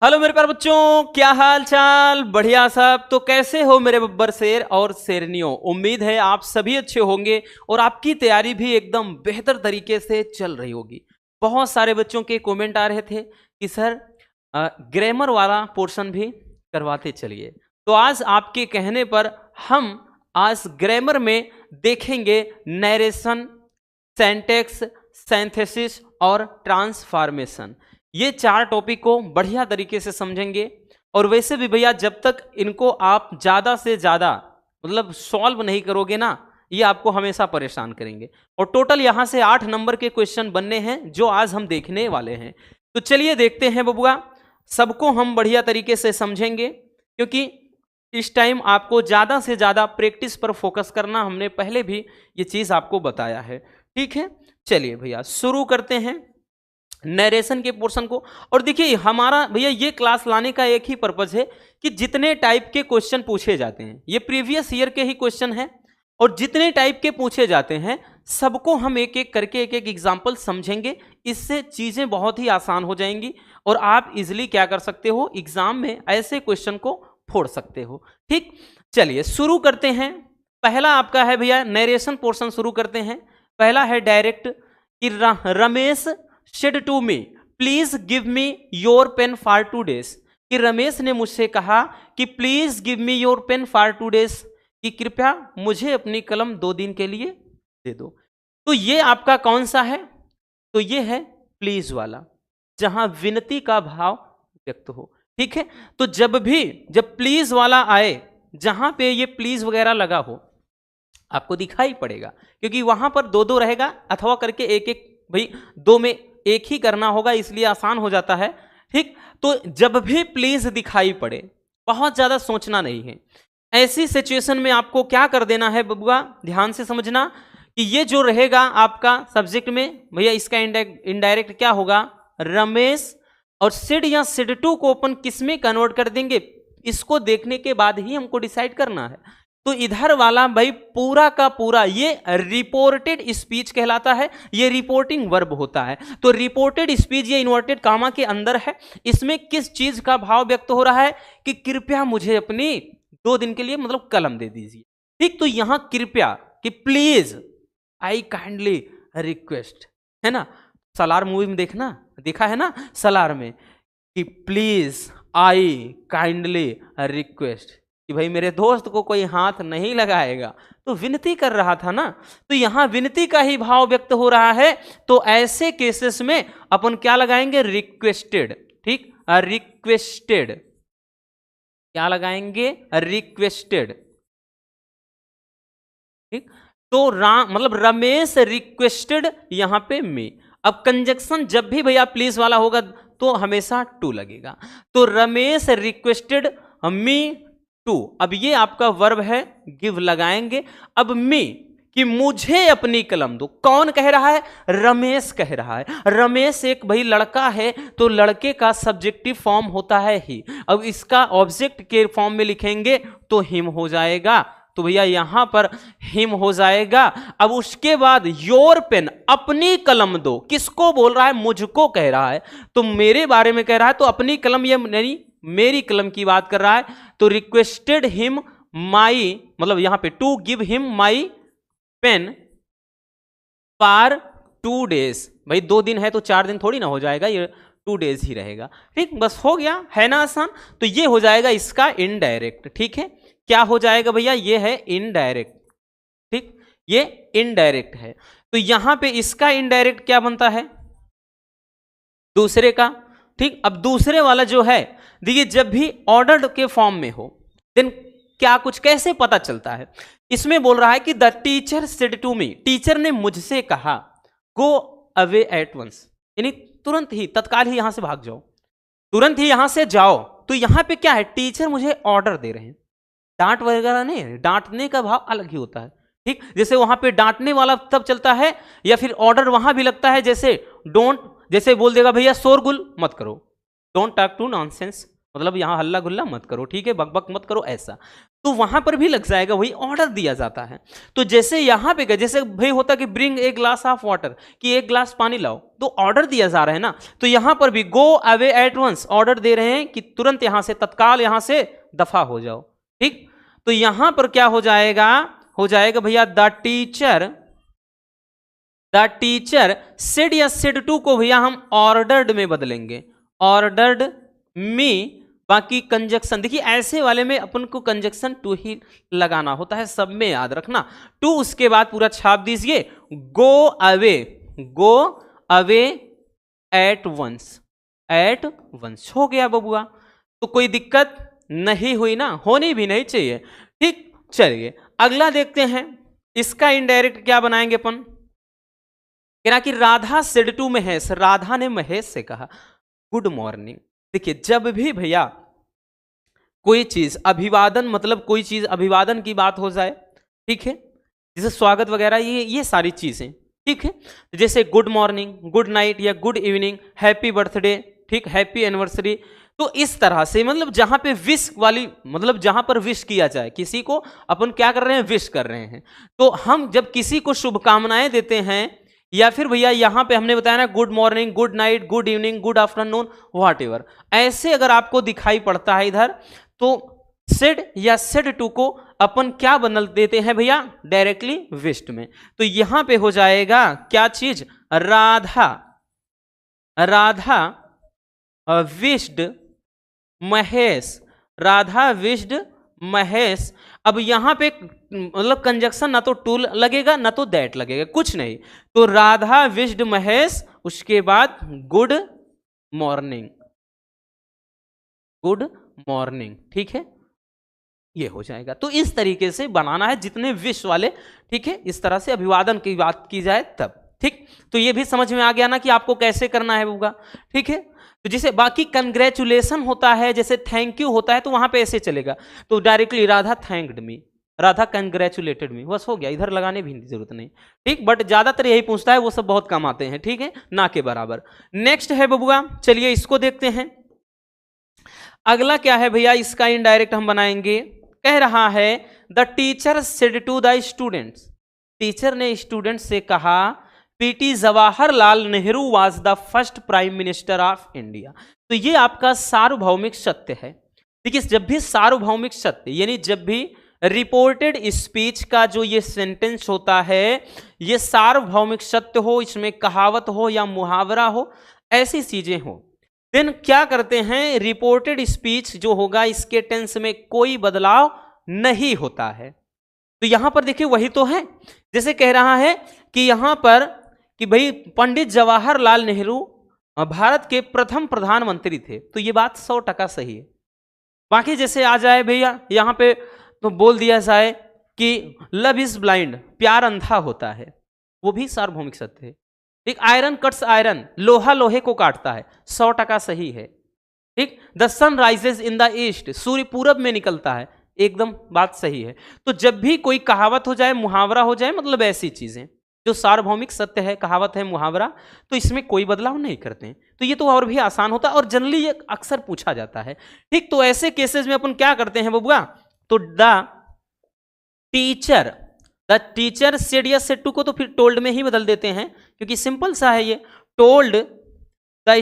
Hello मेरे प्यारे बच्चों, क्या हाल चाल? बढ़िया सब। तो कैसे हो मेरे बब्बर शेर और शेरनियों? उम्मीद है आप सभी अच्छे होंगे और आपकी तैयारी भी एकदम बेहतर तरीके से चल रही होगी। बहुत सारे बच्चों के कमेंट आ रहे थे कि सर ग्रामर वाला पोर्शन भी करवाते चलिए। तो आज आपके कहने पर हम आज ग्रामर में देखेंगे नरेशन, सेंटेक्स, सिंथेसिस और ट्रांसफॉर्मेशन। ये चार टॉपिक को बढ़िया तरीके से समझेंगे। और वैसे भी भैया जब तक इनको आप ज़्यादा से ज़्यादा मतलब सॉल्व नहीं करोगे ना, ये आपको हमेशा परेशान करेंगे। और टोटल यहाँ से 8 नंबर के क्वेश्चन बनने हैं जो आज हम देखने वाले हैं। तो चलिए देखते हैं बबुआ, सबको हम बढ़िया तरीके से समझेंगे क्योंकि इस टाइम आपको ज़्यादा से ज़्यादा प्रैक्टिस पर फोकस करना, हमने पहले भी ये चीज़ आपको बताया है। ठीक है, चलिए भैया शुरू करते हैं नरेशन के पोर्शन को। और देखिए हमारा भैया ये क्लास लाने का एक ही पर्पज है कि जितने टाइप के क्वेश्चन पूछे जाते हैं, ये प्रीवियस ईयर के ही क्वेश्चन हैं, और जितने टाइप के पूछे जाते हैं सबको हम एक एक करके एक एक एग्जाम्पल समझेंगे। इससे चीज़ें बहुत ही आसान हो जाएंगी और आप इजिली क्या कर सकते हो, एग्जाम में ऐसे क्वेश्चन को फोड़ सकते हो। ठीक, चलिए शुरू करते हैं। पहला आपका है भैया नरेशन पोर्शन, शुरू करते हैं। पहला है डायरेक्ट कि Ramesh said to me please give me your pen for 2 days, कि रमेश ने मुझसे कहा कि please give me your pen for 2 days, कि कृपया मुझे अपनी कलम 2 दिन के लिए दे दो। तो ये आपका कौन सा है? तो ये है प्लीज वाला, जहां विनती का भाव व्यक्त हो। ठीक है, तो जब प्लीज वाला आए, जहां पे ये प्लीज वगैरह लगा हो, आपको दिखाई पड़ेगा क्योंकि वहां पर 2-2 रहेगा, अथवा करके एक एक, भाई 2 में एक ही करना होगा इसलिए आसान हो जाता है। ठीक, तो जब भी प्लीज दिखाई पड़े, बहुत ज्यादा सोचना नहीं है। ऐसी सिचुएशन में आपको क्या कर देना है बबुआ, ध्यान से समझना कि ये जो रहेगा आपका सब्जेक्ट में, भैया इसका इनडायरेक्ट क्या होगा, रमेश, और सिड या सिड टू को अपन किस में कन्वर्ट कर देंगे, इसको देखने के बाद ही हमको डिसाइड करना है। तो इधर वाला भाई पूरा का पूरा ये रिपोर्टेड स्पीच कहलाता है, ये रिपोर्टिंग वर्ब होता है। तो रिपोर्टेड स्पीच ये इन्वर्टेड कामा के अंदर है। इसमें किस चीज का भाव व्यक्त हो रहा है कि कृपया मुझे अपनी 2 दिन के लिए मतलब कलम दे दीजिए। ठीक, तो यहां कृपया कि प्लीज, आई काइंडली रिक्वेस्ट, है ना, सलार मूवी में देखा है ना सलार में, कि प्लीज आई काइंडली रिक्वेस्ट, कि भाई मेरे दोस्त को कोई हाथ नहीं लगाएगा, तो विनती कर रहा था ना, तो यहां विनती का ही भाव व्यक्त हो रहा है। तो ऐसे केसेस में अपन क्या लगाएंगे, रिक्वेस्टेड। ठीक, रिक्वेस्टेड, क्या लगाएंगे, रिक्वेस्टेड। ठीक, तो मतलब रमेश रिक्वेस्टेड, यहां पे मी। अब कंजक्शन जब भी भैया प्लीज वाला होगा तो हमेशा टू लगेगा। तो रमेश रिक्वेस्टेड मी टू, अब ये आपका वर्ब है, गिव लगाएंगे। अब मी, कि मुझे अपनी कलम दो, कौन कह रहा है, रमेश कह रहा है। रमेश एक भाई लड़का है, तो लड़के का सब्जेक्टिव फॉर्म होता है ही। अब इसका ऑब्जेक्ट के फॉर्म में लिखेंगे तो हिम हो जाएगा, तो भैया यहां पर हिम हो जाएगा। अब उसके बाद योर पेन, अपनी कलम दो, किसको बोल रहा है, मुझको कह रहा है, तो मेरे बारे में कह रहा है, तो अपनी कलम ये नहीं मेरी कलम की बात कर रहा है। तो रिक्वेस्टेड हिम माई, मतलब यहां पे to give him my pen for 2 days, भाई 2 दिन है तो 4 दिन थोड़ी ना हो जाएगा, ये 2 days ही रहेगा। ठीक, बस हो गया, है ना आसान। तो ये हो जाएगा इसका इनडायरेक्ट। ठीक है, क्या हो जाएगा भैया, ये है इनडायरेक्ट। ठीक, ये इनडायरेक्ट है। तो यहां पे इसका इनडायरेक्ट क्या बनता है, दूसरे का। ठीक, अब दूसरे वाला जो है, देखिए जब भी ऑर्डर्ड के फॉर्म में हो देन क्या कुछ कैसे पता चलता है, इसमें बोल रहा है कि the teacher said to me, teacher ने मुझसे कहा, गो अवे एट वंस, यानी तुरंत ही, तत्काल ही यहां से भाग जाओ, तुरंत ही यहां से जाओ। तो यहां पे क्या है, टीचर मुझे ऑर्डर दे रहे हैं, डांट वगैरह नहीं है, डांटने का भाव अलग ही होता है। ठीक, जैसे वहां पे डांटने वाला तब चलता है, या फिर ऑर्डर वहां भी लगता है, जैसे डोंट, जैसे बोल देगा भैया शोरगुल मत करो, डोंट टॉक टू नॉनसेंस, मतलब यहां हल्ला गुल्ला मत करो, ठीक है, बकबक मत करो, ऐसा। तो वहां पर भी लग जाएगा, वही ऑर्डर दिया जाता है। तो जैसे यहां पे जैसे भाई होता कि bring a glass of water, कि एक ग्लास पानी लाओ, तो ऑर्डर दिया जा रहा है ना। तो यहां पर भी go away at once, order दे रहे हैं कि तुरंत यहां से, तत्काल यहां से दफा हो जाओ। ठीक, तो यहां पर क्या हो जाएगा भैया, द टीचर सेड या सेड टू को भैया हम ऑर्डर्ड में बदलेंगे, ऑर्डर्ड मी। बाकी कंजक्शन देखिए ऐसे वाले में अपन को कंजक्शन टू ही लगाना होता है, सब में याद रखना। टू उसके बाद पूरा छाप दीजिए, गो अवे एट वंस हो गया बबुआ। तो कोई दिक्कत नहीं हुई ना, होनी भी नहीं चाहिए। ठीक, चलिए अगला देखते हैं। इसका इनडायरेक्ट क्या बनाएंगे अपन, कह रहा कि राधा सेड टू महेश, राधा ने महेश से कहा गुड मॉर्निंग। देखिए जब भी भैया कोई चीज अभिवादन, मतलब कोई चीज अभिवादन की बात हो जाए, ठीक है, जैसे स्वागत वगैरह, ये सारी चीजें, ठीक है, जैसे गुड मॉर्निंग, गुड नाइट या गुड इवनिंग, हैप्पी बर्थडे, ठीक, हैप्पी एनिवर्सरी, तो इस तरह से मतलब जहां पे विश वाली, मतलब जहां पर विश किया जाए किसी को, अपन क्या कर रहे हैं, विश कर रहे हैं। तो हम जब किसी को शुभकामनाएं देते हैं, या फिर भैया यहां पे हमने बताया ना good morning, good night, good evening, good afternoon, what ever, ऐसे अगर आपको दिखाई पड़ता है इधर, तो सेड या सेड टू को अपन क्या बदल देते हैं भैया, डायरेक्टली विश्ड में। तो यहां पे हो जाएगा क्या चीज, राधा विश्ड महेश, राधा विश्ड महेश। अब यहां पे मतलब कंजक्शन ना तो टू लगेगा ना तो दैट लगेगा, कुछ नहीं। तो राधा विश्ड महेश, उसके बाद गुड मॉर्निंग, ठीक है, ये हो जाएगा। तो इस तरीके से बनाना है जितने विश वाले, ठीक है, इस तरह से अभिवादन की बात की जाए तब। ठीक, तो ये भी समझ में आ गया ना कि आपको कैसे करना है होगा, ठीक है। तो जैसे बाकी कंग्रेचुलेशन होता है, जैसे थैंक यू होता है, तो वहां पे ऐसे चलेगा, तो डायरेक्टली राधा थैंक्ड मी, राधा कंग्रेचुलेटेड मी, बस हो गया, इधर लगाने भी जरूरत नहीं। ठीक, बट ज्यादातर यही पूछता है, वो सब बहुत कम आते हैं, ठीक है, ना के बराबर। नेक्स्ट है बबुआ, चलिए इसको देखते हैं। अगला क्या है भैया, इसका इनडायरेक्ट हम बनाएंगे। कह रहा है the teacher said to the students, teacher ने स्टूडेंट से कहा Pt Jawaharlal Nehru was the first prime minister of India. तो ये आपका सार्वभौमिक सत्य है। देखिए जब भी सार्वभौमिक सत्य, यानी जब भी रिपोर्टेड स्पीच का जो ये सेंटेंस होता है, ये सार्वभौमिक सत्य हो, इसमें कहावत हो या मुहावरा हो, ऐसी चीजें हो, देन क्या करते हैं, रिपोर्टेड स्पीच जो होगा इसके टेंस में कोई बदलाव नहीं होता है। तो यहां पर देखिए वही तो है, जैसे कह रहा है कि यहां पर कि भाई पंडित जवाहरलाल नेहरू भारत के प्रथम प्रधानमंत्री थे, तो ये बात 100% सही है। बाकी जैसे आ जाए भैया यहां पे तो बोल दिया जाए कि लव इज ब्लाइंड, प्यार अंधा होता है, वो भी सार्वभौमिक सत्य है। ठीक, आयरन कट्स आयरन, लोहा लोहे को काटता है, 100% सही है। ठीक, the sun rises in the east, सूर्य पूरब में निकलता है, एकदम बात सही है। तो जब भी कोई कहावत हो जाए, मुहावरा हो जाए, मतलब ऐसी चीजें जो सार्वभौमिक सत्य है, कहावत है, मुहावरा, तो इसमें कोई बदलाव नहीं करते हैं। तो ये तो और भी आसान होता है और जनरली ये अक्सर पूछा जाता है। ठीक, तो ऐसे केसेस में अपन क्या करते हैं बबुआ, तो द टीचर सेड या सेड टू को तो फिर टोल्ड में ही बदल देते हैं, क्योंकि सिंपल सा है ये। टोल्ड द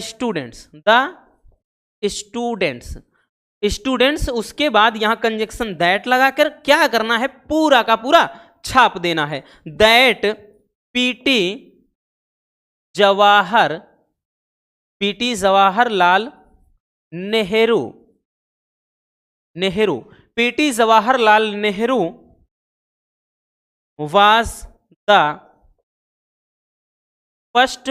स्टूडेंट्स, उसके बाद यहां कंजक्शन दैट लगाकर क्या करना है, पूरा का पूरा छाप देना है। That PT Jawaharlal Nehru, PT Jawaharlal Nehru was the first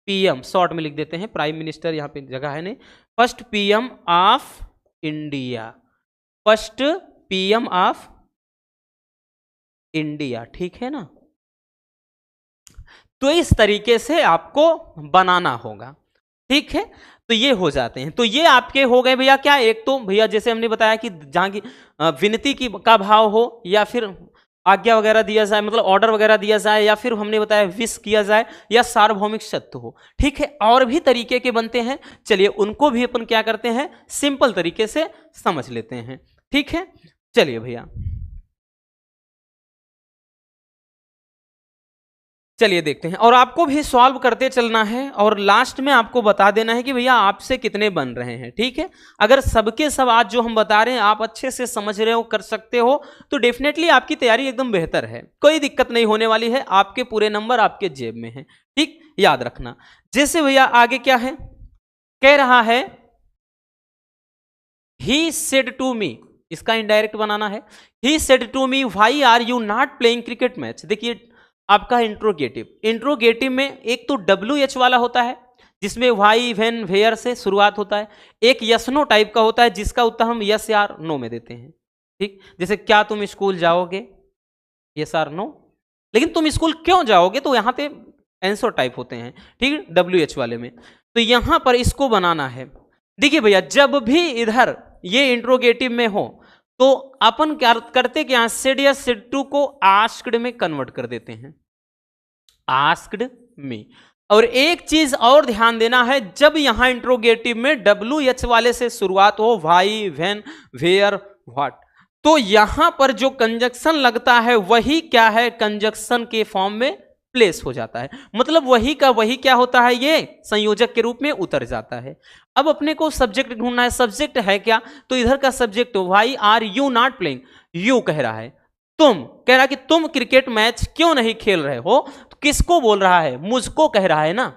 PM, short में लिख देते हैं, प्राइम मिनिस्टर यहां पे जगह है नहीं, first PM of India, first PM of India. ठीक है ना, तो इस तरीके से आपको बनाना होगा। ठीक है, तो ये हो जाते हैं। तो ये आपके हो गए भैया क्या, एक तो भैया जैसे हमने बताया कि जहां की विनती की का भाव हो, या फिर आज्ञा वगैरह दिया जाए, मतलब ऑर्डर वगैरह दिया जाए, या फिर हमने बताया विश किया जाए, या सार्वभौमिक सत्य हो। ठीक है, और भी तरीके के बनते हैं, चलिए उनको भी अपन क्या करते हैं, सिंपल तरीके से समझ लेते हैं। ठीक है, चलिए भैया, चलिए देखते हैं, और आपको भी सॉल्व करते चलना है और लास्ट में आपको बता देना है कि भैया आपसे कितने बन रहे हैं। ठीक है, अगर सबके सब आज जो हम बता रहे हैं आप अच्छे से समझ रहे हो, कर सकते हो, तो डेफिनेटली आपकी तैयारी एकदम बेहतर है, कोई दिक्कत नहीं होने वाली है, आपके पूरे नंबर आपके जेब में है। ठीक, याद रखना। जैसे भैया आगे क्या है, कह रहा है ही सेड टू मी, इसका इनडायरेक्ट बनाना है। He said to me why are you not playing cricket match. देखिए आपका इंट्रोगेटिव, इंट्रोगेटिव में एक तो WH वाला होता है जिसमें वाई, व्हेन, वेयर से शुरुआत होता है, एक यस नो टाइप का होता है जिसका उत्तर हम यस या नो में देते हैं। ठीक, जैसे क्या तुम स्कूल जाओगे, यस आर नो। लेकिन तुम स्कूल क्यों जाओगे, तो यहां पे आंसर टाइप होते हैं। ठीक, WH वाले में। तो यहां पर इसको बनाना है। देखिए भैया, जब भी इधर ये इंट्रोगेटिव में हो तो अपन क्या करते, क्या सेड या सेड टू को आस्क्ड में कन्वर्ट कर देते हैं, आस्क्ड मी। और एक चीज और ध्यान देना है, जब यहां इंट्रोगेटिव में WH वाले से शुरुआत हो, व्हाई, व्हेन, वेयर, व्हाट, तो यहां पर जो कंजक्शन लगता है वही क्या है, कंजक्शन के फॉर्म में प्लेस हो जाता है। मतलब वही का वही क्या होता है, ये संयोजक के रूप में उतर जाता है। अब अपने को सब्जेक्ट ढूंढना है, सब्जेक्ट है क्या, तो इधर का subject why are you not playing, you कह रहा है, तुम कह रहा है कि तुम क्रिकेट मैच क्यों नहीं खेल रहे हो, तो किसको बोल रहा है, मुझको कह रहा है ना।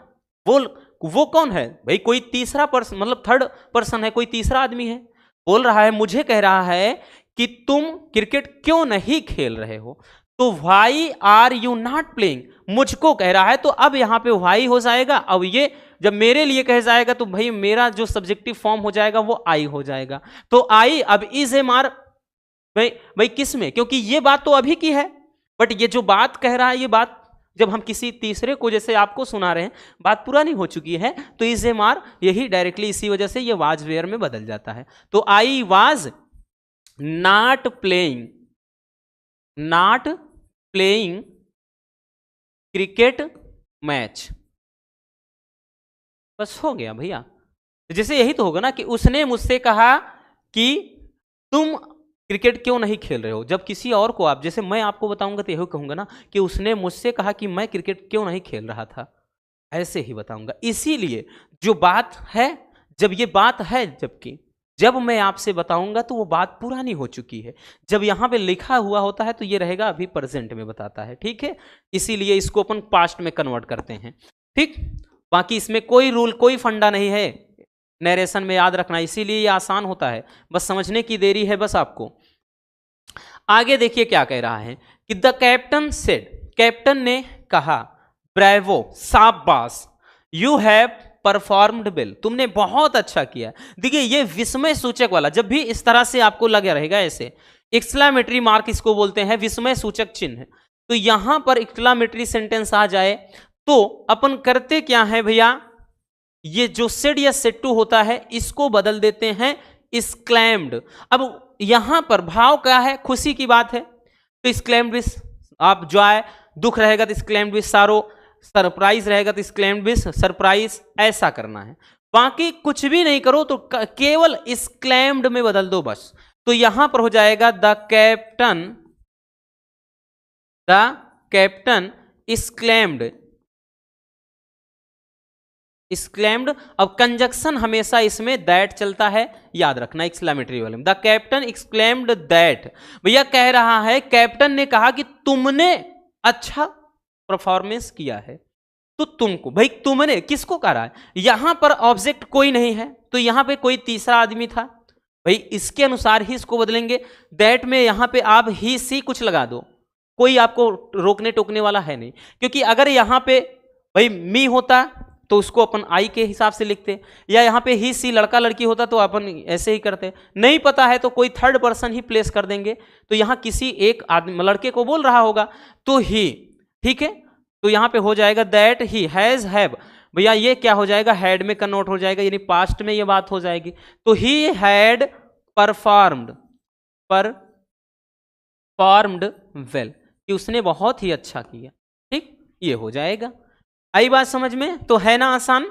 बोल, वो कौन है भाई, कोई तीसरा पर्सन, मतलब थर्ड पर्सन है, कोई तीसरा आदमी है, बोल रहा है, मुझे कह रहा है कि तुम क्रिकेट क्यों नहीं खेल रहे हो। तो why are you not playing, मुझको कह रहा है, तो अब यहां पे व्हाई हो जाएगा। अब ये जब मेरे लिए कह जाएगा तो भाई मेरा जो सब्जेक्टिव फॉर्म हो जाएगा वो आई हो जाएगा। तो आई अब इज ए मार, भाई भाई किस में, क्योंकि ये बात तो अभी की है, बट ये जो बात कह रहा है ये बात जब हम किसी तीसरे को, जैसे आपको सुना रहे हैं, बात पुरानी हो चुकी है, तो इज ए मार यही डायरेक्टली इसी वजह से ये वाज वेयर में बदल जाता है। तो I was not playing, not playing cricket match, बस हो गया भैया। जैसे यही तो होगा ना कि उसने मुझसे कहा कि तुम क्रिकेट क्यों नहीं खेल रहे हो, जब किसी और को आप, जैसे मैं आपको बताऊंगा तो यही कहूंगा ना कि उसने मुझसे कहा कि मैं क्रिकेट क्यों नहीं खेल रहा था, ऐसे ही बताऊंगा। इसीलिए जो बात है, जब ये बात है, जबकि जब मैं आपसे बताऊंगा तो वो बात पुरानी हो चुकी है, जब यहां पे लिखा हुआ होता है तो ये रहेगा अभी प्रेजेंट में बताता है। ठीक है, इसीलिए इसको अपन पास्ट में कन्वर्ट करते हैं। ठीक, बाकी इसमें कोई रूल, कोई फंडा नहीं है नरेशन में, याद रखना, इसीलिए ये आसान होता है, बस समझने की देरी है बस आपको। आगे देखिए क्या कह रहा है कि द कैप्टन सेड, कैप्टन ने कहा, ब्रेवो, शाबाश, यू हैव परफॉर्म्ड वेल, तुमने बहुत अच्छा किया। देखिए ये विस्मय सूचक वाला, जब भी इस तरह से आपको लगे रहेगा ऐसे, एक्सक्लेमेटरी मार्क इसको बोलते हैं, विस्मय सूचक चिन्ह, तो यहां पर एक्सक्लेमेटरी सेंटेंस आ जाए तो अपन करते क्या है भैया, ये जो सेड या सेड टू होता है इसको बदल देते हैं एक्सक्लेम्ड। अब यहां पर भाव क्या है, खुशी की बात है, तो एक्सक्लेम्ड विथ आप जॉय, दुख रहेगा तो एक्सक्लेम्ड विथ सारो, सरप्राइज रहेगा तो एक्सक्लेम्ड विथ सरप्राइज, ऐसा करना है। बाकी कुछ भी नहीं करो, तो केवल एक्सक्लेम्ड में बदल दो बस। तो यहां पर हो जाएगा the captain, the captain exclaimed, exclaimed. अब कंजक्शन हमेशा इसमें दैट चलता है, याद रखना एक्सक्लेमेटरी वाले में, द कैप्टन एक्सक्लेम्ड दैट, भैया कह रहा है, कैप्टन ने कहा कि तुमने अच्छा परफॉर्मेंस किया है। तो तुमको, भाई तुमने किसको कह रहा है, यहां पर ऑब्जेक्ट कोई नहीं है, तो यहां पे कोई तीसरा आदमी था, भाई इसके अनुसार ही इसको बदलेंगे। दैट में यहां पे आप ही सी कुछ लगा दो, कोई आपको रोकने टोकने वाला है नहीं, क्योंकि अगर यहां पे भाई मी होता तो उसको अपन आई के हिसाब से लिखते, या यहाँ पे ही सी लड़का लड़की होता तो अपन ऐसे ही करते, नहीं पता है तो कोई थर्ड पर्सन ही प्लेस कर देंगे। तो यहाँ किसी एक आदमी लड़के को बोल रहा होगा तो ही, ठीक है, तो यहाँ पे हो जाएगा दैट ही हैज हैव, भैया ये क्या हो जाएगा, हैड में कन्वर्ट हो जाएगा, यानी पास्ट में ये बात हो जाएगी। तो he had performed, performed well, कि उसने बहुत ही अच्छा किया। ठीक, ये हो जाएगा। आई बात समझ में, तो है ना आसान।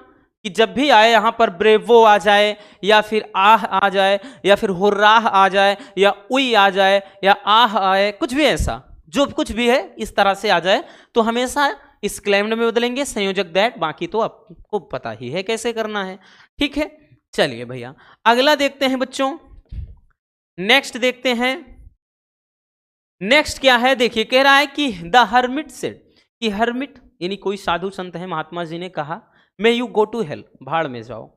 कि जब भी आए यहां पर ब्रेवो आ जाए, या फिर आह आ जाए, या फिर हुर्राह आ जाए, या उई आ जाए, या आह आए, कुछ भी ऐसा जो कुछ भी है इस तरह से आ जाए तो हमेशा इस क्लेम्ड में बदलेंगे संयोजक दैट, बाकी तो आपको पता ही है कैसे करना है। ठीक है, चलिए भैया अगला देखते हैं बच्चों। नेक्स्ट देखते हैं, नेक्स्ट क्या है, देखिए कह रहा है कि द हर्मिट सेड, कि हर्मिट यानी कोई साधु संत है, महात्मा जी ने कहा may you go to hell, भाड़ में जाओ,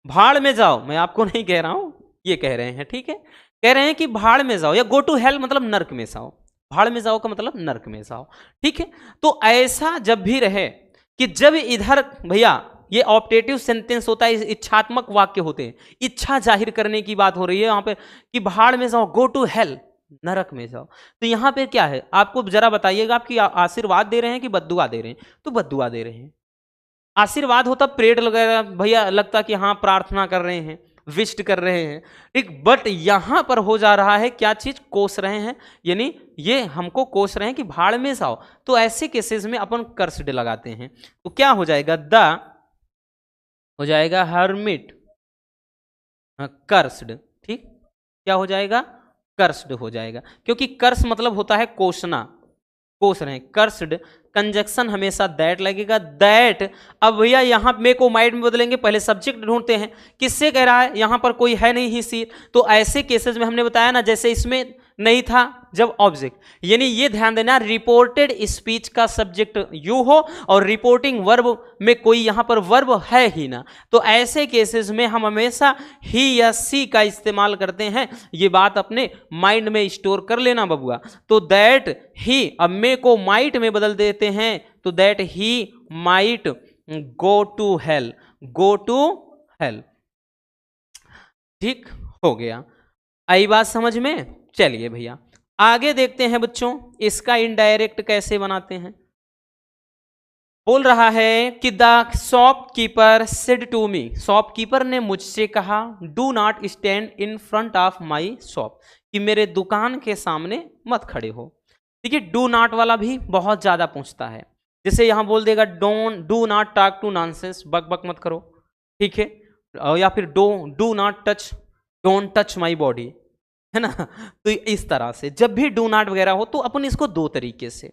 भाड़ में जाओ, मैं आपको नहीं कह रहा हूं, ये कह रहे हैं। ठीक है, कह रहे हैं कि भाड़ में जाओ, या गो टू हेल मतलब नर्क में जाओ, भाड़ में जाओ का मतलब नर्क में जाओ। ठीक है, तो ऐसा जब भी रहे कि जब इधर भैया ये ऑप्टेटिव सेंटेंस होता है, इच्छात्मक वाक्य होते हैं, इच्छा जाहिर करने की बात हो रही है यहां पे कि भाड़ में जाओ, गो टू हेल, नरक में जाओ, तो यहां पे क्या है आपको जरा बताइएगा, आपकी आशीर्वाद दे रहे हैं कि बद्दुआ दे रहे हैं? तो बद्दुआ दे रहे हैं। आशीर्वाद होता प्रेड वगैरह भैया, लगता कि हाँ प्रार्थना कर रहे हैं, विष्ट कर रहे हैं। ठीक, बट यहां पर हो जा रहा है क्या चीज, कोस रहे हैं, यानी ये हमको कोस रहे हैं कि भाड़ में जाओ। तो ऐसे केसेस में अपन कर्स्ड लगाते हैं, तो क्या हो जाएगा, द हो जाएगा हर्मिट कर्स्ड। ठीक, क्या हो जाएगा, कर्स्ड हो जाएगा, क्योंकि कर्स मतलब होता है कोसना, कोस रहे हैं। कर्स्ड कंजक्शन हमेशा दैट लगेगा, दैट। अब भैया यहां मे को माइट में बदलेंगे, पहले सब्जेक्ट ढूंढते हैं, किससे कह रहा है, यहां पर कोई है नहीं ही सी, तो ऐसे केसेस में हमने बताया ना, जैसे इसमें नहीं था जब ऑब्जेक्ट, यानी ये ध्यान देना रिपोर्टेड स्पीच का सब्जेक्ट यू हो और रिपोर्टिंग वर्ब में कोई यहां पर वर्ब है ही ना, तो ऐसे केसेस में हम हमेशा ही या सी का इस्तेमाल करते हैं। ये बात अपने माइंड में स्टोर कर लेना बबुआ। तो दैट ही, अब मे को माइट में बदल देते हैं, तो that he might go to hell, go to hell. ठीक हो गया, आई बात समझ में? चलिए भैया आगे देखते हैं बच्चों, इसका इनडायरेक्ट कैसे बनाते हैं। बोल रहा है कि the shopkeeper said to me, shopkeeper ने मुझसे कहा, do not stand in front of my shop, कि मेरे दुकान के सामने मत खड़े हो। देखिए डू नॉट वाला भी बहुत ज्यादा पूछता है, जैसे यहां बोल देगा do not talk to nonsense, बक बक मत करो। ठीक है, या फिर do not touch, don't touch my body, है ना। तो इस तरह से जब भी डू नॉट वगैरह हो तो अपन इसको दो तरीके से,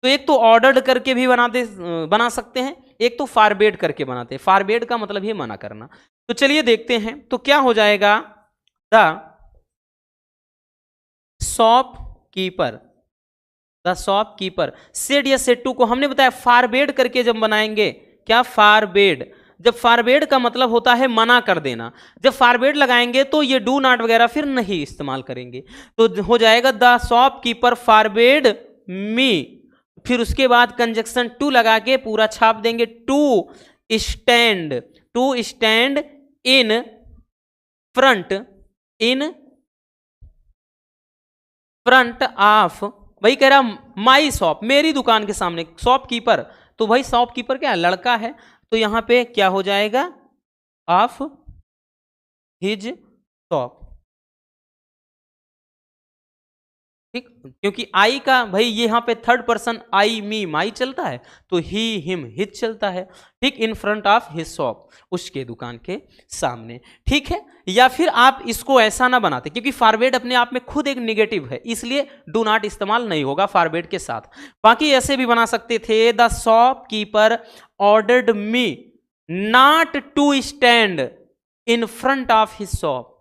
तो एक तो ऑर्डर्ड करके भी बना सकते हैं, एक तो फारबेड करके बनाते हैं। फारबेड का मतलब ही मना करना। तो चलिए देखते हैं, तो क्या हो जाएगा, the shopkeeper, the shopkeeper said या सेड टू को हमने बताया फारबेड करके जब बनाएंगे, क्या फारबेड, जब फारबेड का मतलब होता है मना कर देना, जब फारबेड लगाएंगे तो ये डू नॉट वगैरह फिर नहीं इस्तेमाल करेंगे, तो हो जाएगा द शॉपकीपर फारबेड मी, फिर उसके बाद कंजक्शन टू लगा के पूरा छाप देंगे, to stand in front, in front of, वही कह रहा माई शॉप, मेरी दुकान के सामने, शॉपकीपर, तो भाई शॉपकीपर क्या लड़का है, तो यहां पे क्या हो जाएगा, ऑफ हिज शॉप। ठीक, क्योंकि आई का भाई यहां पे थर्ड पर्सन आई मी माई चलता है, तो ही हिम हिज चलता है। ठीक, इन फ्रंट ऑफ हिज शॉप, उसके दुकान के सामने। ठीक है, या फिर आप इसको ऐसा ना बनाते, क्योंकि फारवर्ड अपने आप में खुद एक निगेटिव है, इसलिए डू नॉट इस्तेमाल नहीं होगा फारवर्ड के साथ। बाकी ऐसे भी बना सकते थे, the shopkeeper ordered me not to stand in front of his shop.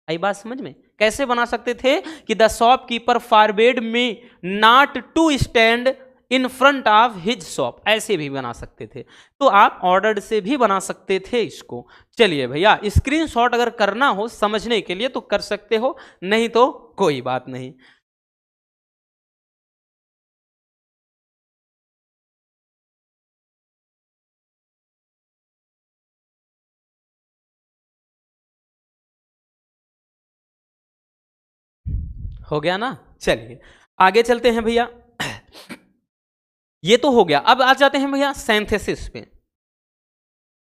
आई बात समझ में? कैसे बना सकते थे कि the shopkeeper forbade me not to stand in front of his shop, ऐसे भी बना सकते थे। तो आप ऑर्डर्ड से भी बना सकते थे इसको। चलिए भैया स्क्रीनशॉट अगर करना हो समझने के लिए तो कर सकते हो, नहीं तो कोई बात नहीं। हो गया ना? चलिए आगे चलते हैं भैया। ये तो हो गया, अब आ जाते हैं भैया सिंथेसिस पे।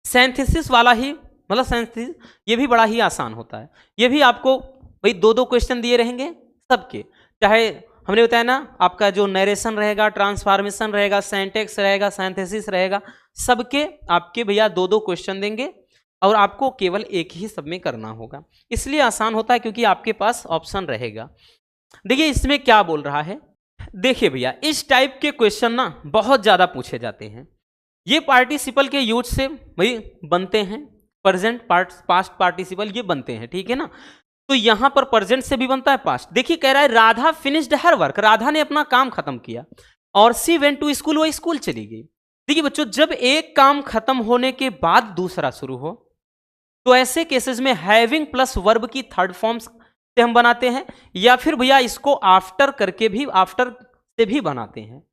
सिंथेसिस वाला ही मतलब सिंथेसिस ये भी बड़ा ही आसान होता है। ये भी आपको भाई दो दो क्वेश्चन दिए रहेंगे सबके, चाहे हमने बताया ना, आपका जो नरेशन रहेगा, ट्रांसफॉर्मेशन रहेगा, सिंटैक्स रहेगा, सिंथेसिस रहेगा, सबके आपके भैया 2-2 क्वेश्चन देंगे और आपको केवल एक ही सब में करना होगा। इसलिए आसान होता है क्योंकि आपके पास ऑप्शन रहेगा। देखिए इसमें क्या बोल रहा है, देखिए भैया इस टाइप के क्वेश्चन ना बहुत ज्यादा पूछे जाते हैं। ये पार्टिसिपल के यूज से भाई बनते हैं, प्रेजेंट पास्ट पार्टिसिपल ये बनते हैं, ठीक है ना। तो यहां पर प्रेजेंट से भी बनता है पास्ट। देखिए कह रहा है Radha finished her work, Radha ने अपना काम खत्म किया, और सी वेंट टू स्कूल, वो स्कूल चली गई। देखिए बच्चों जब एक काम खत्म होने के बाद दूसरा शुरू हो तो ऐसे केसेस में हैविंग प्लस वर्ब की थर्ड फॉर्म से हम बनाते हैं, या फिर भैया इसको आफ्टर करके भी, आफ्टर से भी बनाते हैं।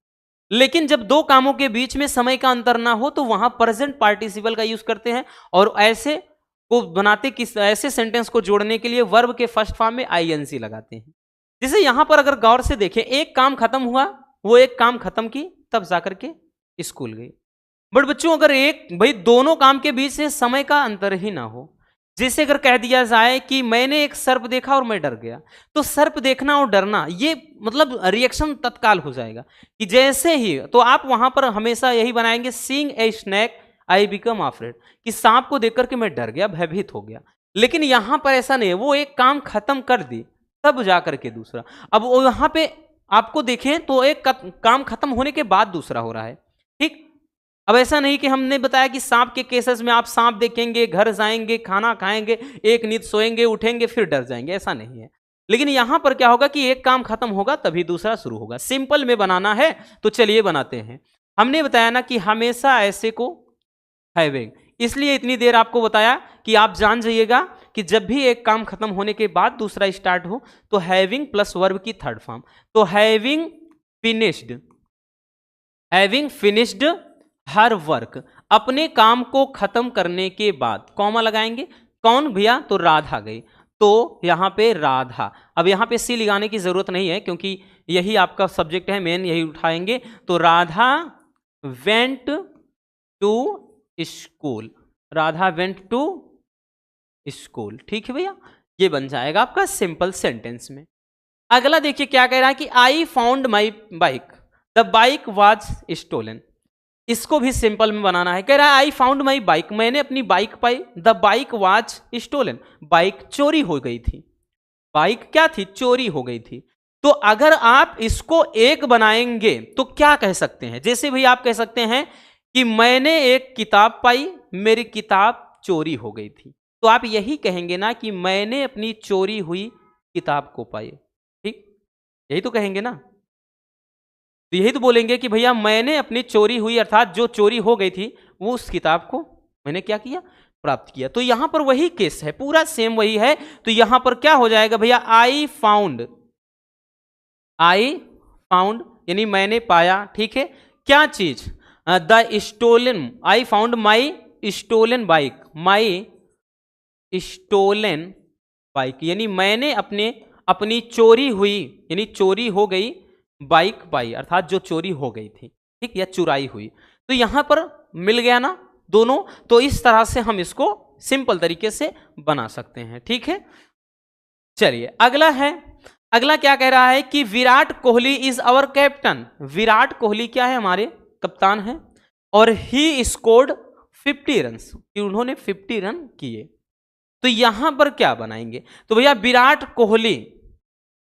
लेकिन जब दो कामों के बीच में समय का अंतर ना हो तो वहां प्रेजेंट पार्टिसिपल का यूज करते हैं, और ऐसे को बनाते किस, ऐसे सेंटेंस को जोड़ने के लिए वर्ब के फर्स्ट फॉर्म में आईएनसी लगाते हैं। जैसे यहां पर अगर गौर से देखें, एक काम खत्म हुआ, वो एक काम खत्म की तब जाकर के स्कूल गई। बट बच्चों अगर एक भाई दोनों काम के बीच से समय का अंतर ही ना हो, जैसे अगर कह दिया जाए कि मैंने एक सर्प देखा और मैं डर गया, तो सर्प देखना और डरना ये मतलब रिएक्शन तत्काल हो जाएगा कि जैसे ही, तो आप वहां पर हमेशा यही बनाएंगे seeing a snack I become afraid, कि सांप को देखकर के मैं डर गया, भयभीत हो गया। लेकिन यहां पर ऐसा नहीं है, वो एक काम खत्म कर दी तब जाकर के दूसरा। अब वो यहां पे आपको देखें तो एक काम खत्म होने के बाद दूसरा हो रहा है, ठीक। अब ऐसा नहीं कि हमने बताया कि सांप के केसेस में आप सांप देखेंगे, घर जाएंगे, खाना खाएंगे, एक नींद सोएंगे, उठेंगे, फिर डर जाएंगे, ऐसा नहीं है। लेकिन यहां पर क्या होगा कि एक काम खत्म होगा तभी दूसरा शुरू होगा। सिंपल में बनाना है तो चलिए बनाते हैं। हमने बताया ना कि हमेशा ऐसे को हैविंग, इसलिए इतनी देर आपको बताया कि आप जान जाइएगा कि जब भी एक काम खत्म होने के बाद दूसरा स्टार्ट हो तो हैविंग प्लस वर्ब की थर्ड फॉर्म। तो हैविंग फिनिश्ड हर वर्क, अपने काम को खत्म करने के बाद कॉमा लगाएंगे, कौन भैया, तो राधा गई, तो यहां पे राधा। अब यहां पे सी लगाने की जरूरत नहीं है क्योंकि यही आपका सब्जेक्ट है, मेन यही उठाएंगे। तो Radha went to school, Radha went to school, ठीक है भैया, ये बन जाएगा आपका सिंपल सेंटेंस में। अगला देखिए क्या कह रहा है कि I found my bike, the bike was stolen. इसको भी सिंपल में बनाना है। कह रहा है आई फाउंड माई बाइक, मैंने अपनी बाइक पाई, the bike was stolen, bike चोरी हो गई थी। बाइक क्या थी, चोरी हो गई थी। तो अगर आप इसको एक बनाएंगे तो क्या कह सकते हैं, जैसे भाई आप कह सकते हैं कि मैंने एक किताब पाई, मेरी किताब चोरी हो गई थी, तो आप यही कहेंगे ना कि मैंने अपनी चोरी हुई किताब को पाई, ठीक, यही तो कहेंगे ना। तो यही तो बोलेंगे कि भैया मैंने अपनी चोरी हुई, अर्थात जो चोरी हो गई थी वो उस किताब को मैंने क्या किया, प्राप्त किया। तो यहां पर वही केस है, पूरा सेम वही है। तो यहां पर क्या हो जाएगा भैया, आई फाउंड यानी मैंने पाया, ठीक है, क्या चीज, the stolen, I found my stolen bike, my stolen bike, यानी मैंने अपनी चोरी हुई, यानी चोरी हो गई बाइक पाई, अर्थात जो चोरी हो गई थी, ठीक, या चुराई हुई। तो यहां पर मिल गया ना दोनों। तो इस तरह से हम इसको सिंपल तरीके से बना सकते हैं, ठीक है। चलिए अगला क्या कह रहा है कि Virat Kohli is our captain, Virat Kohli क्या है, हमारे कप्तान है, और ही स्कोर्ड 50 रन, उन्होंने 50 रन किए। तो यहां पर क्या बनाएंगे, तो भैया विराट कोहली,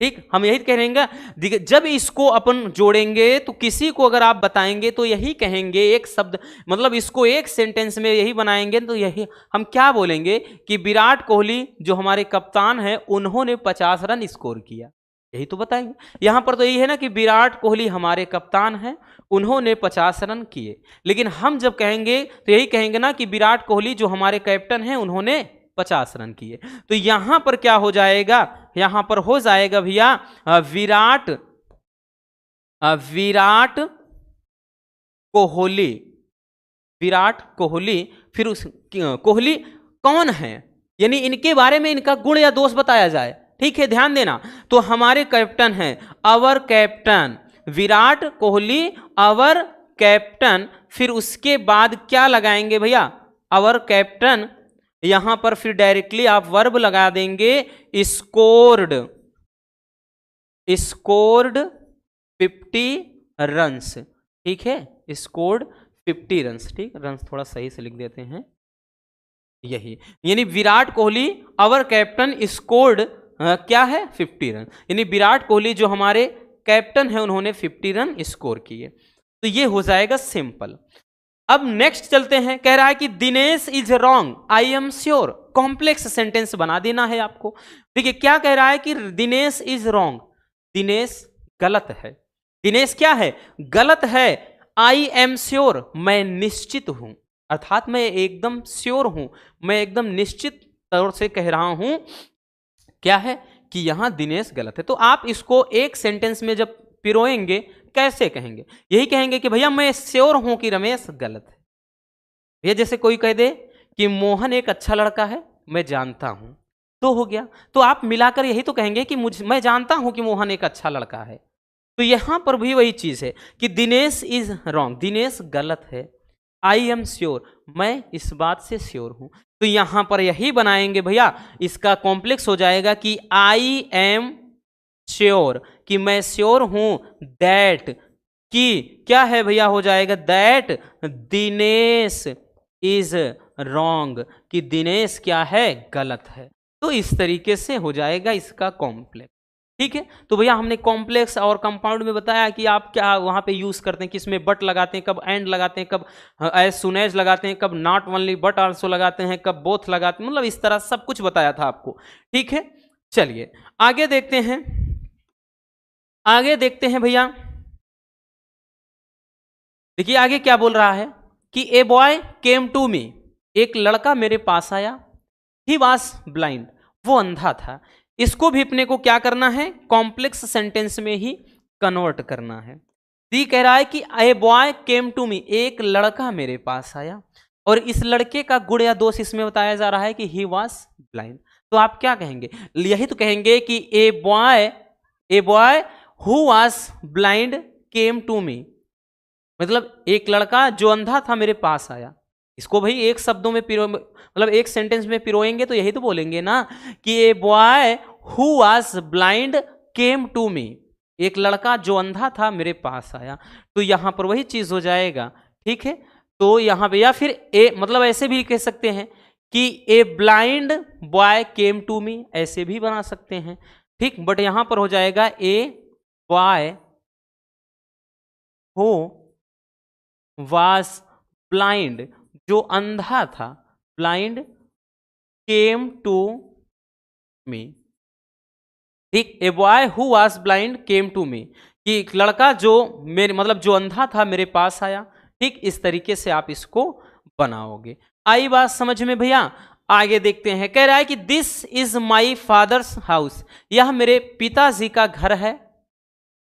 ठीक, हम यही कहेंगे। जब इसको अपन जोड़ेंगे तो किसी को अगर आप बताएंगे तो यही कहेंगे, एक शब्द मतलब इसको एक सेंटेंस में यही बनाएंगे, तो यही हम क्या बोलेंगे कि विराट कोहली जो हमारे कप्तान हैं उन्होंने 50 रन स्कोर किया, यही तो बताएंगे। यहां पर तो यही है ना कि विराट कोहली हमारे कप्तान हैं, उन्होंने 50 रन किए। लेकिन हम जब कहेंगे तो यही कहेंगे ना कि विराट कोहली जो हमारे कैप्टन हैं उन्होंने 50 रन किए। तो यहां पर क्या हो जाएगा, यहां पर हो जाएगा भैया विराट कोहली, फिर उस कोहली कौन है, यानी इनके बारे में इनका गुण या दोष बताया जाए, ठीक है, ध्यान देना। तो हमारे कैप्टन हैं, अवर कैप्टन, विराट कोहली अवर कैप्टन, फिर उसके बाद क्या लगाएंगे भैया, अवर कैप्टन, यहां पर फिर डायरेक्टली आप वर्ब लगा देंगे स्कोर्ड, स्कोर्ड 50 रन्स, ठीक है, स्कोर्ड 50 रन्स, ठीक, रन्स थोड़ा सही से लिख देते हैं, यही यानी विराट कोहली अवर कैप्टन स्कोर्ड क्या है 50 रन, यानी विराट कोहली जो हमारे कैप्टन है उन्होंने 50 रन स्कोर किए। तो ये हो जाएगा सिंपल। अब नेक्स्ट चलते हैं, कह रहा है कि Dinesh is wrong I am sure, complex sentence बना देना है आपको। देखिए क्या कह रहा है कि दिनेश इज रॉन्ग, दिनेश गलत है, दिनेश क्या है गलत है, आई एम श्योर मैं निश्चित हूं, अर्थात मैं एकदम श्योर हूं, मैं एकदम निश्चित तौर से कह रहा हूं क्या है कि यहां दिनेश गलत है। तो आप इसको एक सेंटेंस में जब पिरोएंगे कैसे कहेंगे, यही कहेंगे कि भैया मैं श्योर हूं कि रमेश गलत है। भैया जैसे कोई कह दे कि मोहन एक अच्छा लड़का है, मैं जानता हूं, तो हो गया। तो आप मिलाकर यही तो कहेंगे कि मैं जानता हूं कि मोहन एक अच्छा लड़का है। तो यहां पर भी वही चीज है कि दिनेश इज रॉन्ग, दिनेश गलत है, आई एम श्योर मैं इस बात से श्योर हूं। तो यहां पर यही बनाएंगे भैया, इसका कॉम्प्लेक्स हो जाएगा कि आई एम श्योर कि मैं श्योर हूं दैट, कि क्या है भैया हो जाएगा दैट दिनेश इज रॉन्ग, कि दिनेश क्या है गलत है। तो इस तरीके से हो जाएगा इसका कॉम्प्लेक्स, ठीक है। तो भैया हमने कॉम्प्लेक्स और कंपाउंड में बताया कि आप क्या वहां पे यूज करते हैं, किसमें बट लगाते हैं, कब एंड लगाते हैं, कब एज सुन एज लगाते हैं, कब नॉट ओनली बट आल्सो लगाते हैं, कब बोथ लगाते हैं, मतलब इस तरह सब कुछ बताया था आपको, ठीक है। चलिए आगे देखते हैं, आगे देखते हैं भैया। देखिए आगे क्या बोल रहा है कि a boy came to me, एक लड़का मेरे पास आया, ही वॉज ब्लाइंड, वो अंधा था। इसको भी अपने को क्या करना है कॉम्प्लेक्स सेंटेंस में ही कन्वर्ट करना है। दी कह रहा है कि a boy came to me, एक लड़का मेरे पास आया, और इस लड़के का गुण या दोष इसमें बताया जा रहा है कि ही वॉज ब्लाइंड। तो आप क्या कहेंगे, यही तो कहेंगे कि a boy who was blind came to me, मतलब एक लड़का जो अंधा था मेरे पास आया। इसको भाई एक शब्दों में मतलब एक सेंटेंस में पिरोएंगे तो यही तो बोलेंगे ना कि a boy who was blind came to me, एक लड़का जो अंधा था मेरे पास आया। तो यहां पर वही चीज हो जाएगा, ठीक है। तो यहां पे या फिर ए मतलब ऐसे भी कह सकते हैं कि a blind boy came to me, ऐसे भी बना सकते हैं, ठीक। बट यहां पर हो जाएगा a boy who was blind, जो अंधा था, ब्लाइंड केम टू मी, ठीक। A boy who was blind came to me, कि एक लड़का जो मेरे मतलब जो अंधा था मेरे पास आया, ठीक। इस तरीके से आप इसको बनाओगे। आई बात समझ में भैया। आगे देखते हैं, कह रहा है कि this is my father's house, यह मेरे पिताजी का घर है।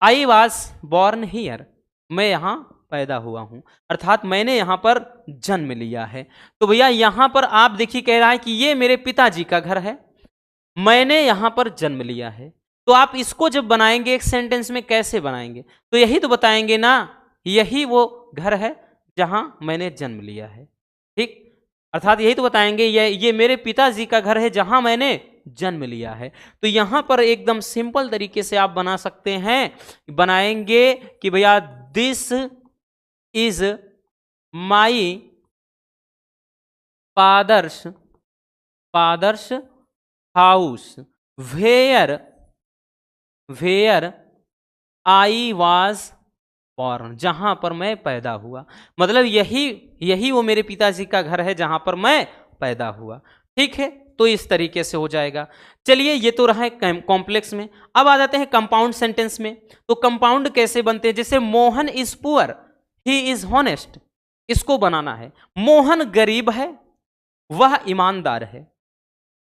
आई वॉज बॉर्न हियर, मैं यहां पैदा हुआ हूं, अर्थात मैंने यहां पर जन्म लिया है। तो भैया यहां पर आप देखिए कह रहा है कि ये मेरे पिताजी का घर है, मैंने यहां पर जन्म लिया है। तो आप इसको जब बनाएंगे एक सेंटेंस में कैसे बनाएंगे, तो यही तो बताएंगे ना, यही वो घर है जहां मैंने जन्म लिया है, ठीक। अर्थात यही तो बताएंगे ये मेरे पिताजी का घर है जहां मैंने जन्म लिया है। तो यहां पर एकदम सिंपल तरीके से आप बना सकते हैं, बनाएंगे कि भैया this is my father's house where I was born, जहां पर मैं पैदा हुआ, मतलब यही वो मेरे पिताजी का घर है जहां पर मैं पैदा हुआ, ठीक है। तो इस तरीके से हो जाएगा। चलिए ये तो रहा है कॉम्प्लेक्स में। अब आ जाते हैं कंपाउंड सेंटेंस में। तो कंपाउंड कैसे बनते हैं, जैसे Mohan is poor he is honest, इसको बनाना है। मोहन गरीब है, वह ईमानदार है।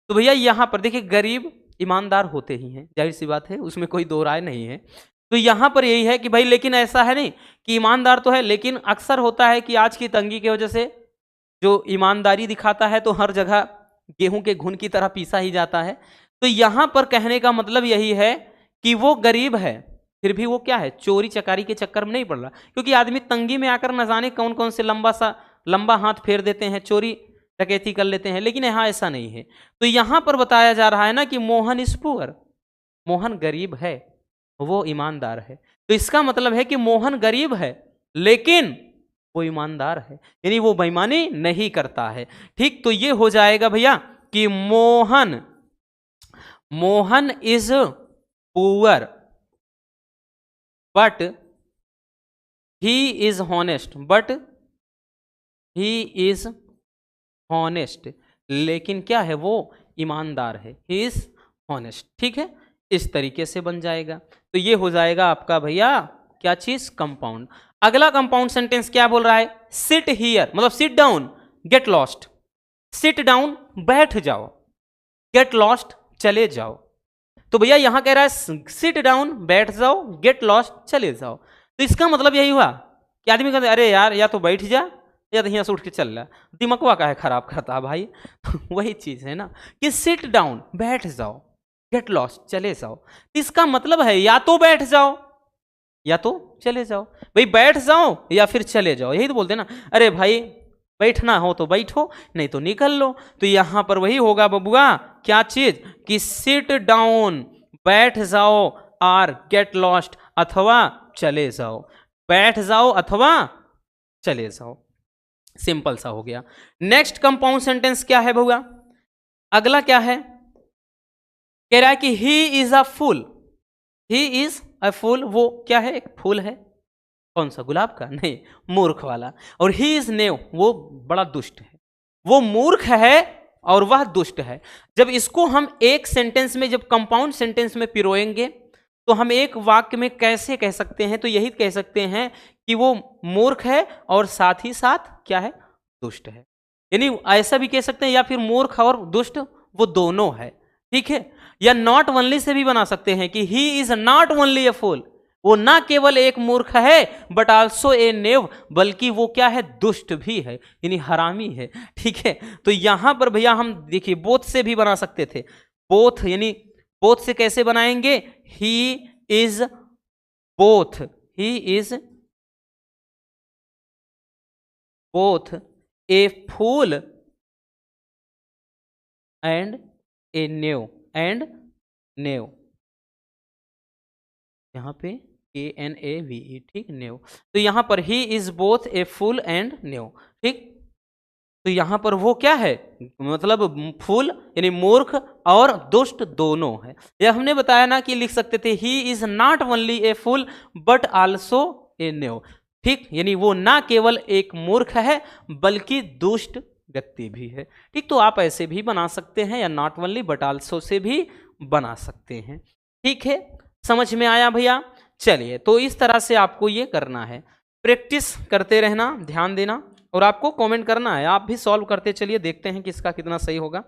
तो भैया यहां पर देखिए गरीब ईमानदार होते ही हैं, जाहिर सी बात है, उसमें कोई दो राय नहीं है। तो यहां पर यही है कि भाई लेकिन ऐसा है नहीं कि ईमानदार तो है, लेकिन अक्सर होता है कि आज की तंगी की वजह से जो ईमानदारी दिखाता है तो हर जगह गेहूं के घुन की तरह पीसा ही जाता है। तो यहां पर कहने का मतलब यही है कि वो गरीब है, फिर भी वो क्या है, चोरी चकारी के चक्कर में नहीं पड़ रहा, क्योंकि आदमी तंगी में आकर न जाने कौन कौन से लंबा हाथ फेर देते हैं, चोरी डकैती कर लेते हैं, लेकिन यहाँ ऐसा नहीं है। तो यहां पर बताया जा रहा है ना कि मोहन इज पुअर, मोहन गरीब है, वो ईमानदार है। तो इसका मतलब है कि मोहन गरीब है लेकिन वो ईमानदार है, यानी वो बेईमानी नहीं करता है। ठीक, तो ये हो जाएगा भैया कि Mohan is poor but he is honest, लेकिन क्या है, वो ईमानदार है, ही इज हॉनेस्ट। ठीक है, इस तरीके से बन जाएगा। तो ये हो जाएगा आपका भैया क्या चीज, कंपाउंड। अगला कंपाउंड सेंटेंस क्या बोल रहा है, सिट हियर मतलब sit down, get lost. Sit down बैठ जाओ, गेट लॉस्ट चले जाओ। तो भैया यहां कह रहा है सिट डाउन बैठ जाओ, गेट लॉस्ट चले जाओ। तो इसका मतलब यही हुआ कि आदमी कहते अरे यार या तो बैठ जा या तो यहाँ से उठ के चल रहा, दिमागवा का है खराब करता भाई। वही चीज है ना कि सिट डाउन बैठ जाओ, गेट लॉस्ट चले जाओ। इसका मतलब है या तो बैठ जाओ या तो चले जाओ। भाई बैठ जाओ या फिर चले जाओ, यही तो बोलते ना, अरे भाई बैठना हो तो बैठो नहीं तो निकल लो। तो यहां पर वही होगा बबुआ, क्या चीज कि सिट डाउन बैठ जाओ और गेट लॉस्ट अथवा चले जाओ, बैठ जाओ अथवा चले जाओ। सिंपल सा हो गया। नेक्स्ट कंपाउंड सेंटेंस क्या है बबुआ, अगला क्या है, कह रहा है कि he is a fool, he is a फूल, वो क्या है, एक फूल है। कौन सा, गुलाब का, नहीं, मूर्ख वाला। और ही इज नेव, वो बड़ा दुष्ट है, वो मूर्ख है और वह दुष्ट है। जब इसको हम एक सेंटेंस में, जब कंपाउंड सेंटेंस में पिरोएंगे तो हम एक वाक्य में कैसे कह सकते हैं, तो यही कह सकते हैं कि वो मूर्ख है और साथ ही साथ क्या है, दुष्ट है। यानी ऐसा भी कह सकते हैं, या फिर मूर्ख और दुष्ट वो दोनों है। ठीक है, या नॉट ओनली से भी बना सकते हैं कि he is not only a फूल, वो ना केवल एक मूर्ख है बट आल्सो ए नेव, बल्कि वो क्या है, दुष्ट भी है, यानी हरामी है। ठीक है, तो यहां पर भैया हम देखिए बोथ से भी बना सकते थे, बोथ यानी बोथ से कैसे बनाएंगे, he is both, he is both a fool and a knave, यहां पे ANAVE, ठीक, नेव। तो यहां पर he is both a fool and knave. ठीक, तो यहां पर वो क्या है, मतलब फूल यानी मूर्ख और दुष्ट दोनों है। यह हमने बताया ना कि लिख सकते थे he is not only a fool but also a knave. ठीक, यानी वो ना केवल एक मूर्ख है बल्कि दुष्ट व्यक्ति भी है। ठीक, तो आप ऐसे भी बना सकते हैं या not only but also say भी बना सकते हैं। ठीक है, समझ में आया भैया। चलिए, तो इस तरह से आपको ये करना है, प्रैक्टिस करते रहना, ध्यान देना और आपको कमेंट करना है। आप भी सॉल्व करते चलिए, देखते हैं किसका कितना सही होगा।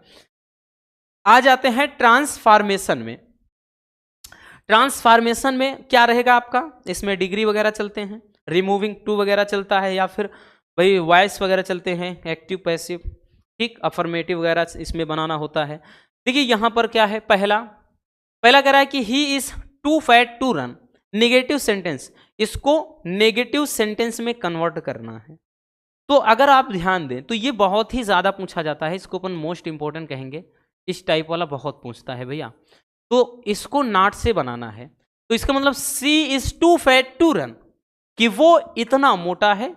आ जाते हैं ट्रांसफॉर्मेशन में। ट्रांसफॉर्मेशन में क्या रहेगा आपका, इसमें डिग्री वगैरह चलते हैं, रिमूविंग टू वगैरह चलता है, या फिर भाई वॉइस वगैरह चलते हैं, एक्टिव पैसिव, ठीक, अफर्मेटिव वगैरह इसमें बनाना होता है। देखिए यहां पर क्या है, पहला कह रहा है कि he is too fat to run, negative sentence, इसको नेगेटिव सेंटेंस में कन्वर्ट करना है। तो अगर आप ध्यान दें तो ये बहुत ही ज्यादा पूछा जाता है, इसको अपन मोस्ट इंपॉर्टेंट कहेंगे, इस टाइप वाला बहुत पूछता है भैया। तो इसको नॉट से बनाना है, तो इसका मतलब she is too fat to run, कि वो इतना मोटा है,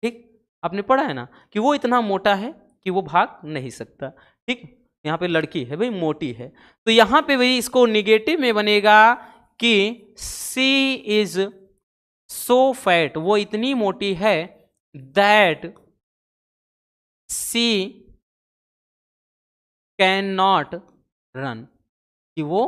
ठीक, आपने पढ़ा है ना कि वो इतना मोटा है कि वो भाग नहीं सकता। ठीक, यहाँ पे लड़की है भाई, मोटी है, तो यहाँ पे भाई इसको निगेटिव में बनेगा कि सी इज सो फैट, वो इतनी मोटी है, that she can not run, कि वो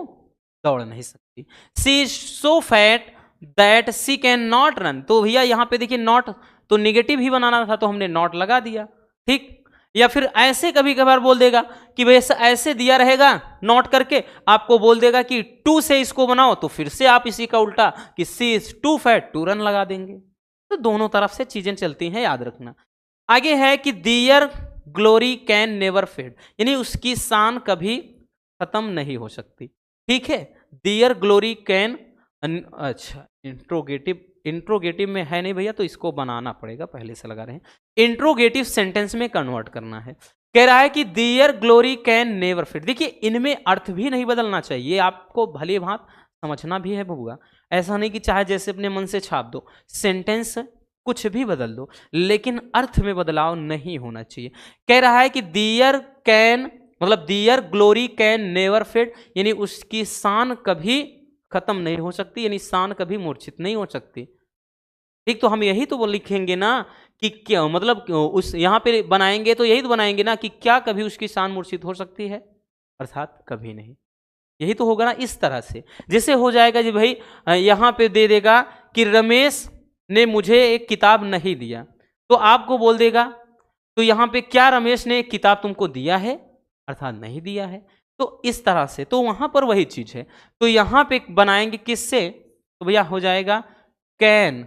दौड़ नहीं सकती। She is so fat that she can not run. तो भैया यहाँ पे देखिए नॉट तो निगेटिव ही बनाना था, तो हमने नॉट लगा दिया। ठीक, या फिर ऐसे कभी कभार बोल देगा कि भाई ऐसे दिया रहेगा नॉट करके, आपको बोल देगा कि टू से इसको बनाओ, तो फिर से आप इसी का उल्टा कि she is too fat to run लगा देंगे। तो दोनों तरफ से चीजें चलती हैं, याद रखना। आगे है कि दियर ग्लोरी कैन नेवर फेड, यानी उसकी शान कभी खत्म नहीं हो सकती। ठीक है, दियर ग्लोरी कैन, अच्छा इंट्रोगेटिव में है नहीं भैया, तो इसको बनाना पड़ेगा, पहले से लगा रहे हैं, इंट्रोगेटिव सेंटेंस में कन्वर्ट करना है। कह रहा है कि दियर ग्लोरी कैन नेवर फेड। देखिए इनमें अर्थ भी नहीं बदलना चाहिए, आपको भली भांत समझना भी है बबुआ। ऐसा नहीं कि चाहे जैसे अपने मन से छाप दो, सेंटेंस कुछ भी बदल दो, लेकिन अर्थ में बदलाव नहीं होना चाहिए। कह रहा है कि दियर कैन, मतलब दियर ग्लोरी कैन नेवर फेड, यानी उसकी शान कभी खत्म नहीं हो सकती, यानी शान कभी मूर्छित नहीं हो सकती। ठीक, तो हम यही तो वो लिखेंगे ना कि क्या मतलब उस यहाँ पे बनाएंगे तो यही तो बनाएंगे ना कि क्या कभी उसकी शान मूर्छित हो सकती है, अर्थात कभी नहीं। यही तो होगा ना इस तरह से। जैसे हो जाएगा जी भाई, यहाँ पे दे देगा कि रमेश ने मुझे एक किताब नहीं दिया, तो आपको बोल देगा तो यहाँ पे क्या रमेश ने एक किताब तुमको दिया है, अर्थात नहीं दिया है। तो इस तरह से तो वहां पर वही चीज है। तो यहाँ पे बनाएंगे किससे, तो भैया हो जाएगा कैन,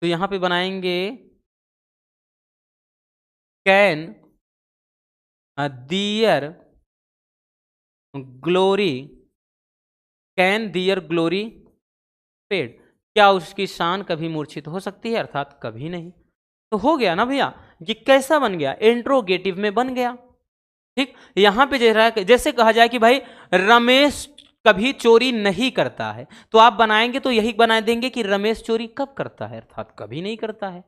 तो यहाँ पे बनाएंगे can their glory, can their glory fade, क्या उसकी शान कभी मूर्छित हो सकती है, अर्थात कभी नहीं। तो हो गया ना भैया, ये कैसा बन गया, इंट्रोगेटिव में बन गया। ठीक, यहां पे जैसे कहा जाए कि भाई रमेश कभी चोरी नहीं करता है, तो आप बनाएंगे तो यही बना देंगे कि रमेश चोरी कब करता है, अर्थात कभी नहीं करता है।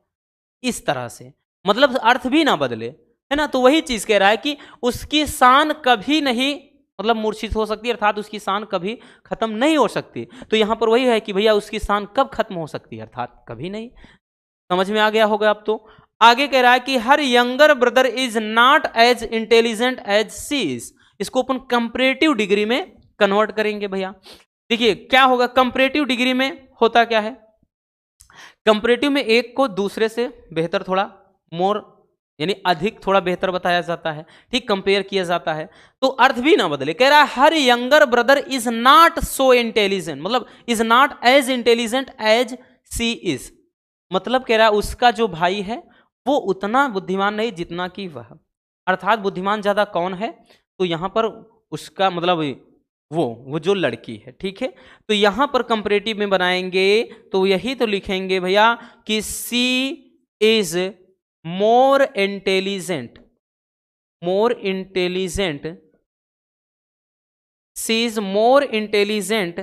इस तरह से मतलब अर्थ भी ना बदले, है ना। तो वही चीज कह रहा है कि उसकी शान कभी नहीं मतलब मूर्छित हो सकती है, अर्थात उसकी शान कभी खत्म नहीं हो सकती। तो यहां पर वही है कि भैया उसकी शान कब खत्म हो सकती है, अर्थात कभी नहीं। समझ में आ गया होगा अब तो। आगे कह रहा है कि her younger brother is not as intelligent as she is, इसको अपन कंपैरेटिव डिग्री में कन्वर्ट करेंगे भैया। देखिए क्या होगा, कंपैरेटिव डिग्री में होता क्या है, कंपैरेटिव में एक को दूसरे से बेहतर, थोड़ा मोर यानी अधिक, थोड़ा बेहतर बताया जाता है। ठीक, कंपेयर किया जाता है, तो अर्थ भी ना बदले। कह रहा है her younger brother is not so intelligent, मतलब is not as intelligent as she is, मतलब कह रहा है उसका जो भाई है वो उतना बुद्धिमान नहीं जितना कि वह, अर्थात बुद्धिमान ज्यादा कौन है, तो यहां पर उसका मतलब वो जो लड़की है। ठीक है, तो यहां पर कंपैरेटिव में बनाएंगे तो यही तो लिखेंगे भैया कि she is more intelligent, more intelligent, she is more intelligent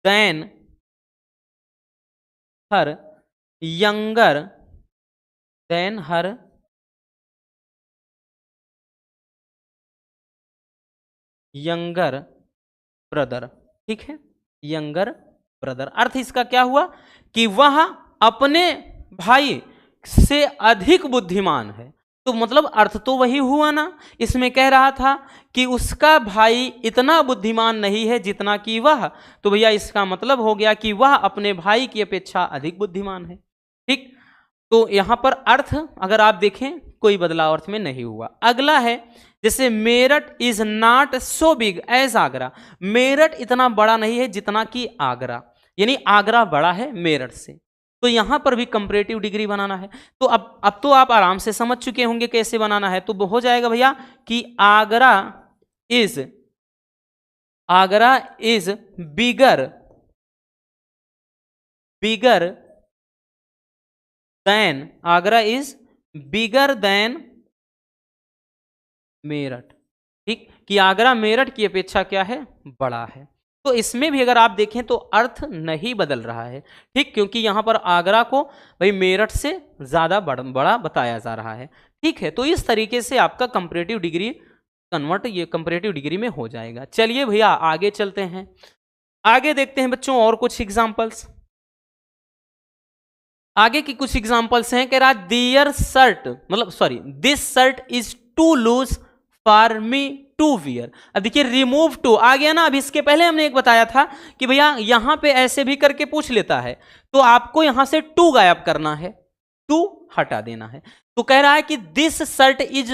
than her younger, than her younger brother. ठीक है, यंगर ब्रदर, अर्थ इसका क्या हुआ कि वह अपने भाई से अधिक बुद्धिमान है। तो मतलब अर्थ तो वही हुआ ना, इसमें कह रहा था कि उसका भाई इतना बुद्धिमान नहीं है जितना कि वह, तो भैया इसका मतलब हो गया कि वह अपने भाई की अपेक्षा अधिक बुद्धिमान है। ठीक, तो यहां पर अर्थ अगर आप देखें कोई बदलाव अर्थ में नहीं हुआ। अगला है जैसे Meerut is not so big as Agra, Meerut इतना बड़ा नहीं है जितना कि आगरा, यानी आगरा बड़ा है मेरठ से। तो यहां पर भी कंपैरेटिव डिग्री बनाना है। तो अब तो आप आराम से समझ चुके होंगे कैसे बनाना है। तो हो जाएगा भैया कि is Agra is bigger, bigger than, Agra is bigger than Meerut. ठीक, कि आगरा मेरठ की अपेक्षा क्या है, बड़ा है। तो इसमें भी अगर आप देखें तो अर्थ नहीं बदल रहा है। ठीक, क्योंकि यहां पर आगरा को भाई मेरठ से ज्यादा बड़ा बताया जा रहा है। ठीक है, तो इस तरीके से आपका कंपैरेटिव डिग्री कन्वर्ट ये कंपैरेटिव डिग्री में हो जाएगा। चलिए भैया आगे चलते हैं, आगे देखते हैं बच्चों और कुछ एग्जाम्पल्स। आगे की कुछ एग्जाम्पल्स हैं। कह रहा दियर शर्ट, मतलब sorry this shirt is too loose for me to wear. अब देखिए रिमूव टू आ गया ना। अब इसके पहले हमने एक बताया था कि भैया यहां पे ऐसे भी करके पूछ लेता है, तो आपको यहां से टू गायब करना है, टू हटा देना है। तो कह रहा है कि this shirt is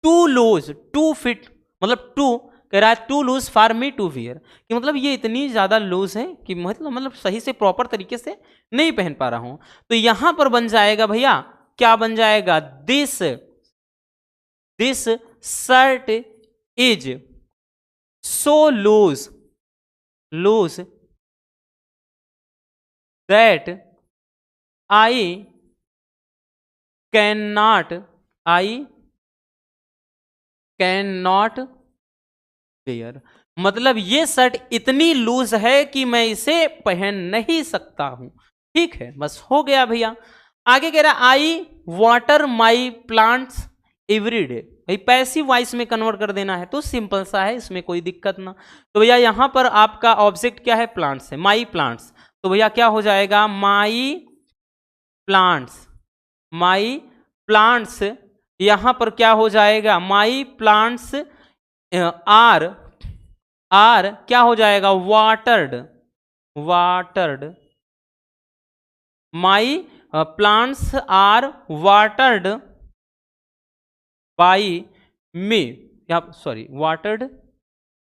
too loose, to fit, मतलब टू, कह रहा है too loose for me to wear, कि मतलब ये इतनी ज्यादा लूज है कि मतलब सही से प्रॉपर तरीके से नहीं पहन पा रहा हूं। तो यहां पर बन जाएगा भैया, क्या बन जाएगा, this this shirt is so loose, loose that I can not, I can not wear, मतलब ये शर्ट इतनी लूज है कि मैं इसे पहन नहीं सकता हूं। ठीक है, बस हो गया भैया। आगे कह रहा I water my plants every day. भाई पैसिव वॉइस में कन्वर्ट कर देना है तो सिंपल सा है, इसमें कोई दिक्कत ना। तो भैया यहां पर आपका ऑब्जेक्ट क्या है, प्लांट्स है, माई प्लांट्स। तो भैया क्या हो जाएगा, माई प्लांट्स, माई प्लांट्स। यहां पर क्या हो जाएगा, माई प्लांट्स आर क्या हो जाएगा, watered, watered. My plants are watered by me, या सॉरी वाटर्ड,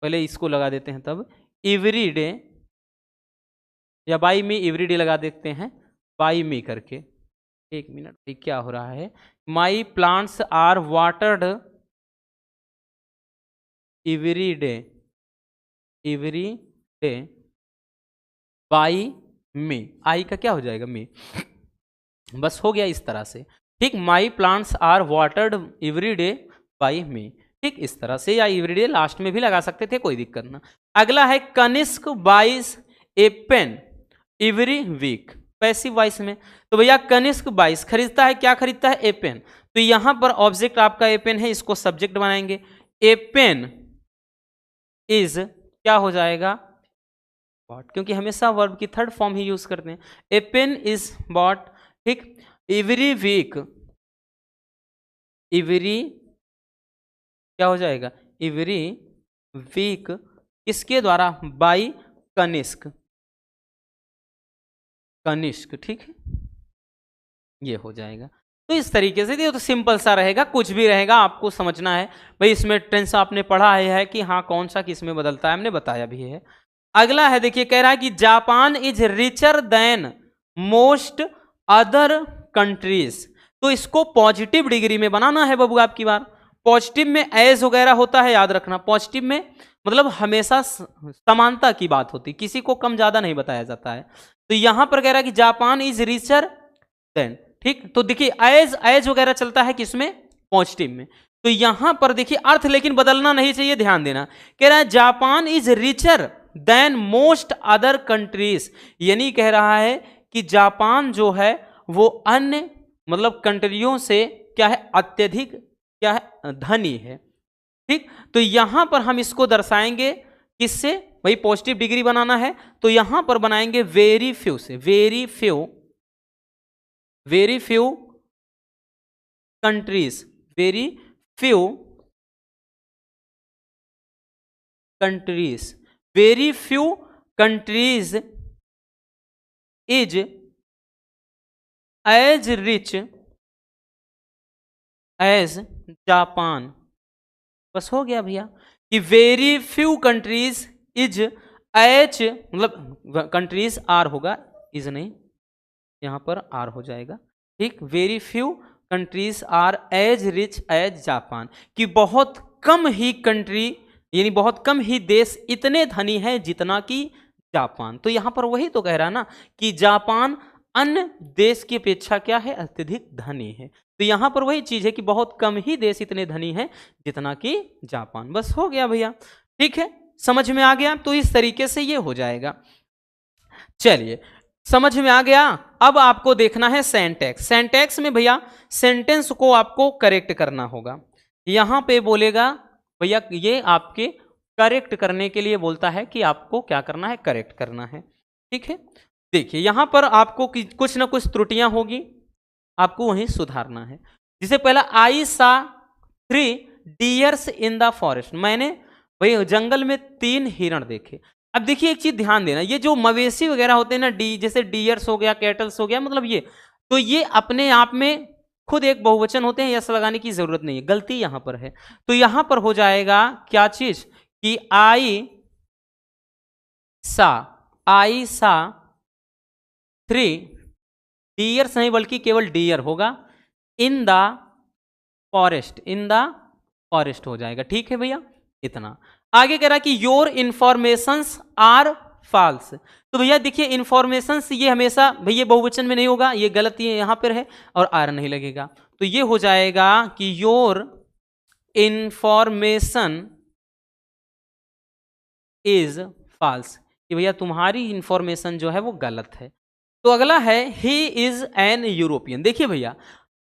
पहले इसको लगा देते हैं तब, एवरी डे, या बाई मी एवरी डे लगा देते हैं, बाई मी करके। एक मिनट, ये क्या हो रहा है, my plants are watered every day, every day by me. I का क्या हो जाएगा, मी। बस हो गया इस तरह से। ठीक, my plants are watered every day by me. ठीक, इस तरह से, या एवरी डे लास्ट में भी लगा सकते थे, कोई दिक्कत ना। अगला है Kanishk buys a pen every week, passive voice में। तो भैया कनिष्क 22 खरीदता है, क्या खरीदता है, ए पेन। तो यहां पर ऑब्जेक्ट आपका ए पेन है, इसको सब्जेक्ट बनाएंगे। ए पेन इज क्या हो जाएगा, बॉट, क्योंकि हमेशा वर्ब की थर्ड फॉर्म ही यूज करते हैं। ए पेन इज बॉट। ठीक, एवरी वीक, एवरी क्या हो जाएगा, एवरी वीक किसके द्वारा, बाई कनिष्क, कनिष्क। ठीक है, ये हो जाएगा। तो इस तरीके से, ये तो सिंपल सा रहेगा, कुछ भी रहेगा, आपको समझना है भाई। इसमें टेंस आपने पढ़ा है कि हाँ कौन सा किस में बदलता है, हमने बताया भी है। अगला है, देखिए कह रहा है कि Japan is richer than most other countries. तो इसको पॉजिटिव डिग्री में बनाना है बबू आपकी बार। पॉजिटिव में एज वगैरह होता है, याद रखना। पॉजिटिव में मतलब हमेशा समानता की बात होती, किसी को कम ज्यादा नहीं बताया जाता है। तो यहां पर कह रहा है कि जापान इज रिचर देन। ठीक, तो देखिए एज एज वगैरह चलता है किसमें, पॉजिटिव में। तो यहां पर देखिए अर्थ लेकिन बदलना नहीं चाहिए, ध्यान देना। कह रहा है Japan is richer than most other countries, यानी कह रहा है कि जापान जो है वो अन्य मतलब कंट्रियों से क्या है, अत्यधिक क्या है, धनी है। ठीक, तो यहां पर हम इसको दर्शाएंगे किससे, भाई पॉजिटिव डिग्री बनाना है तो यहां पर बनाएंगे वेरी फ्यू से, very few, very few countries, very few countries, very few countries is as rich as Japan. बस हो गया भैया कि very few countries is H, मतलब कंट्रीज आर होगा, इज नहीं, यहां पर आर हो जाएगा। ठीक, very few countries are as rich as Japan, कि बहुत कम ही कंट्री यानी बहुत कम ही देश इतने धनी है जितना कि जापान। तो यहां पर वही तो कह रहा ना कि जापान अन्य देश की अपेक्षा क्या है, अत्यधिक धनी है। तो यहां पर वही चीज है कि बहुत कम ही देश इतने धनी हैं जितना कि जापान। बस हो गया भैया। ठीक है, समझ में आ गया। तो इस तरीके से ये हो जाएगा। चलिए, समझ में आ गया। अब आपको देखना है सेंटेक्स। सेंटेक्स में भैया सेंटेंस को आपको करेक्ट करना होगा। यहां पे बोलेगा भैया, ये आपके करेक्ट करने के लिए बोलता है कि आपको क्या करना है, करेक्ट करना है। ठीक है, देखिए यहां पर आपको कुछ ना कुछ त्रुटियां होगी, आपको वहीं सुधारना है। जिसे पहला, आई सा 3 डियर्स इन द फॉरेस्ट, मैंने भाई जंगल में 3 हिरण देखे। अब देखिए एक चीज ध्यान देना, ये जो मवेशी वगैरह होते हैं ना, जैसे डियर्स हो गया, कैटल्स हो गया, मतलब ये तो ये अपने आप में खुद एक बहुवचन होते हैं, यस लगाने की जरूरत नहीं है, गलती यहां पर है। तो यहां पर हो जाएगा क्या चीज कि आई सा 3 डियर्स नहीं बल्कि केवल डियर होगा, in the forest, in the forest हो जाएगा। ठीक है भैया, इतना। आगे कह रहा है कि योर इंफॉर्मेशंस आर फॉल्स। तो भैया देखिए इंफॉर्मेशंस ये हमेशा भैया बहुवचन में नहीं होगा, ये गलती है, यहां पर है और आर नहीं लगेगा। तो ये हो जाएगा कि योर इंफॉर्मेशन इज फॉल्स, कि भैया तुम्हारी इंफॉर्मेशन जो है वो गलत है। तो अगला है ही इज एन यूरोपियन। देखिए भैया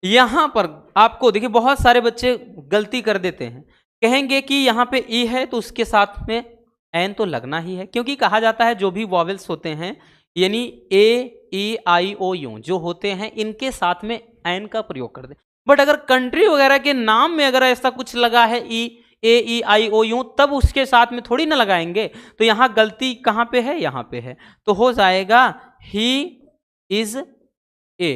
यहां पर आपको देखिए बहुत सारे बच्चे गलती कर देते हैं, कहेंगे कि यहाँ पे ई है तो उसके साथ में एन तो लगना ही है, क्योंकि कहा जाता है जो भी वॉवेल्स होते हैं यानी ए ई आई ओ यू जो होते हैं इनके साथ में एन का प्रयोग कर दे। बट अगर कंट्री वगैरह के नाम में अगर ऐसा कुछ लगा है ई ए ई आई ओ यू तब उसके साथ में थोड़ी ना लगाएंगे। तो यहां गलती कहां पे है, यहां पे है, तो हो जाएगा ही is A,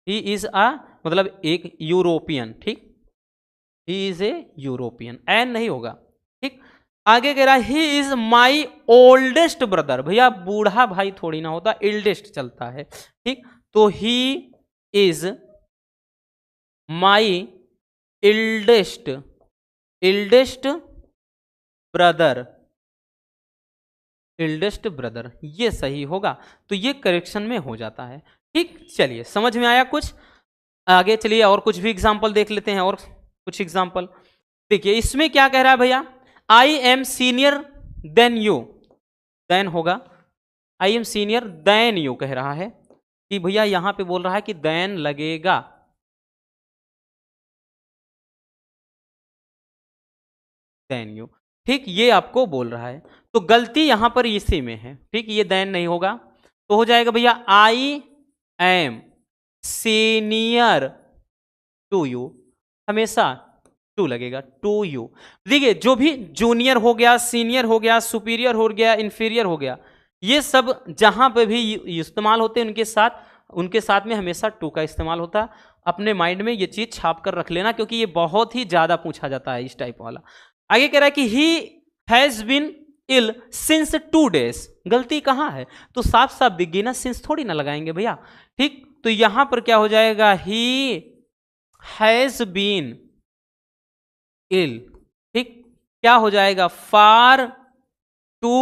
he is a मतलब एक यूरोपियन, ठीक, he is a European, an नहीं होगा, ठीक। आगे कह रहा है he is my oldest brother, भैया बूढ़ा भाई थोड़ी ना होता, एल्डेस्ट चलता है, ठीक। तो ही is my eldest brother, eldest brother, ये सही होगा। तो ये करेक्शन में हो जाता है, ठीक। चलिए समझ में आया कुछ, आगे चलिए और कुछ भी एग्जांपल देख लेते हैं। और कुछ एग्जांपल देखिए इसमें क्या कह रहा है भैया, I am senior than you, than होगा, I am senior than you कह रहा है कि भैया यहां पे बोल रहा है कि देन लगेगा, देन यू, ठीक, ये आपको बोल रहा है। तो गलती यहां पर इसी में है, ठीक, ये देन नहीं होगा। तो हो जाएगा भैया I am senior to you, हमेशा टू लगेगा, टू यू। देखिए जो भी जूनियर हो गया, सीनियर हो गया, सुपीरियर हो गया, इंफीरियर हो गया, ये सब जहां पे भी इस्तेमाल होते हैं उनके साथ में हमेशा टू का इस्तेमाल होता है। अपने माइंड में ये चीज छाप कर रख लेना, क्योंकि ये बहुत ही ज्यादा पूछा जाता है इस टाइप वाला। आगे कह रहा है कि he has been ill since 2 days, गलती कहां है, तो साफ साफ दिख ना, सिंस थोड़ी ना लगाएंगे भैया, ठीक। तो यहां पर क्या हो जाएगा, ही हैज बीन इल, ठीक, क्या हो जाएगा, फॉर 2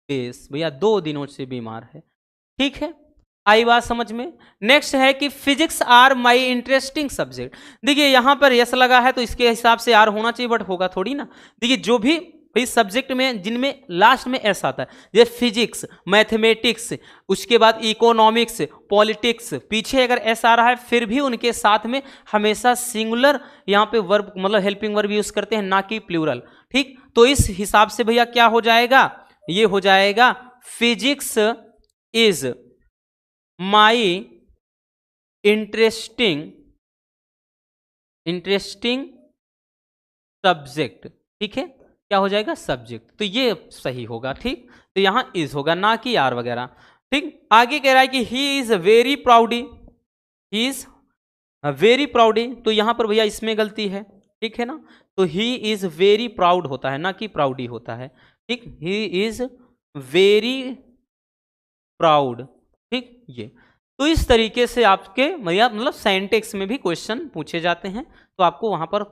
days, भैया 2 दिनों से बीमार है, ठीक है। आई बात समझ में। नेक्स्ट है कि physics are my interesting subject. देखिए यहां पर यस लगा है तो इसके हिसाब से आर होना चाहिए, बट होगा थोड़ी ना। देखिए जो भी इस सब्जेक्ट में जिनमें लास्ट में एस आता है, जैसे फिजिक्स, मैथमेटिक्स, उसके बाद इकोनॉमिक्स, पॉलिटिक्स, पीछे अगर एस आ रहा है फिर भी उनके साथ में हमेशा सिंगुलर यहाँ पे वर्ब मतलब हेल्पिंग वर्ब यूज करते हैं, ना कि प्लूरल, ठीक। तो इस हिसाब से भैया क्या हो जाएगा, ये हो जाएगा physics is my interesting subject, ठीक है, क्या हो जाएगा, सब्जेक्ट। तो ये सही होगा, ठीक। तो यहां इज होगा, ना कि आर वगैरह, ठीक। आगे कह रहा है कि he is very proudy, he is very proudy, तो यहां पर भैया इसमें गलती है, ठीक है ना। तो ही इज वेरी प्राउड होता है, ना कि प्राउडी होता है, ठीक। ही इज वेरी प्राउड, ठीक। ये तो इस तरीके से आपके भैया मतलब सेंटेक्स में भी क्वेश्चन पूछे जाते हैं, तो आपको वहां पर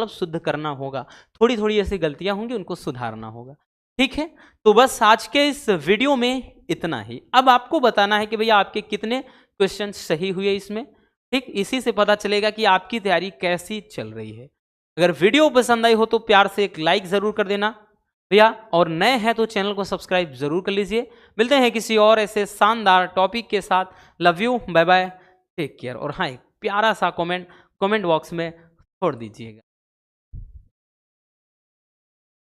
शुद्ध करना होगा, थोड़ी थोड़ी ऐसी गलतियां होंगी उनको सुधारना होगा, ठीक है। तो बस आज के इस वीडियो में इतना ही। अब आपको बताना है कि भैया आपके कितने क्वेश्चन सही हुए इसमें, ठीक। इसी से पता चलेगा कि आपकी तैयारी कैसी चल रही है। अगर वीडियो पसंद आई हो तो प्यार से एक लाइक जरूर कर देना भैया, और नए हैं तो चैनल को सब्सक्राइब जरूर कर लीजिए। मिलते हैं किसी और ऐसे शानदार टॉपिक के साथ। Love you, bye bye, take care. और हाँ, एक प्यारा सा कमेंट बॉक्स में छोड़ दीजिएगा।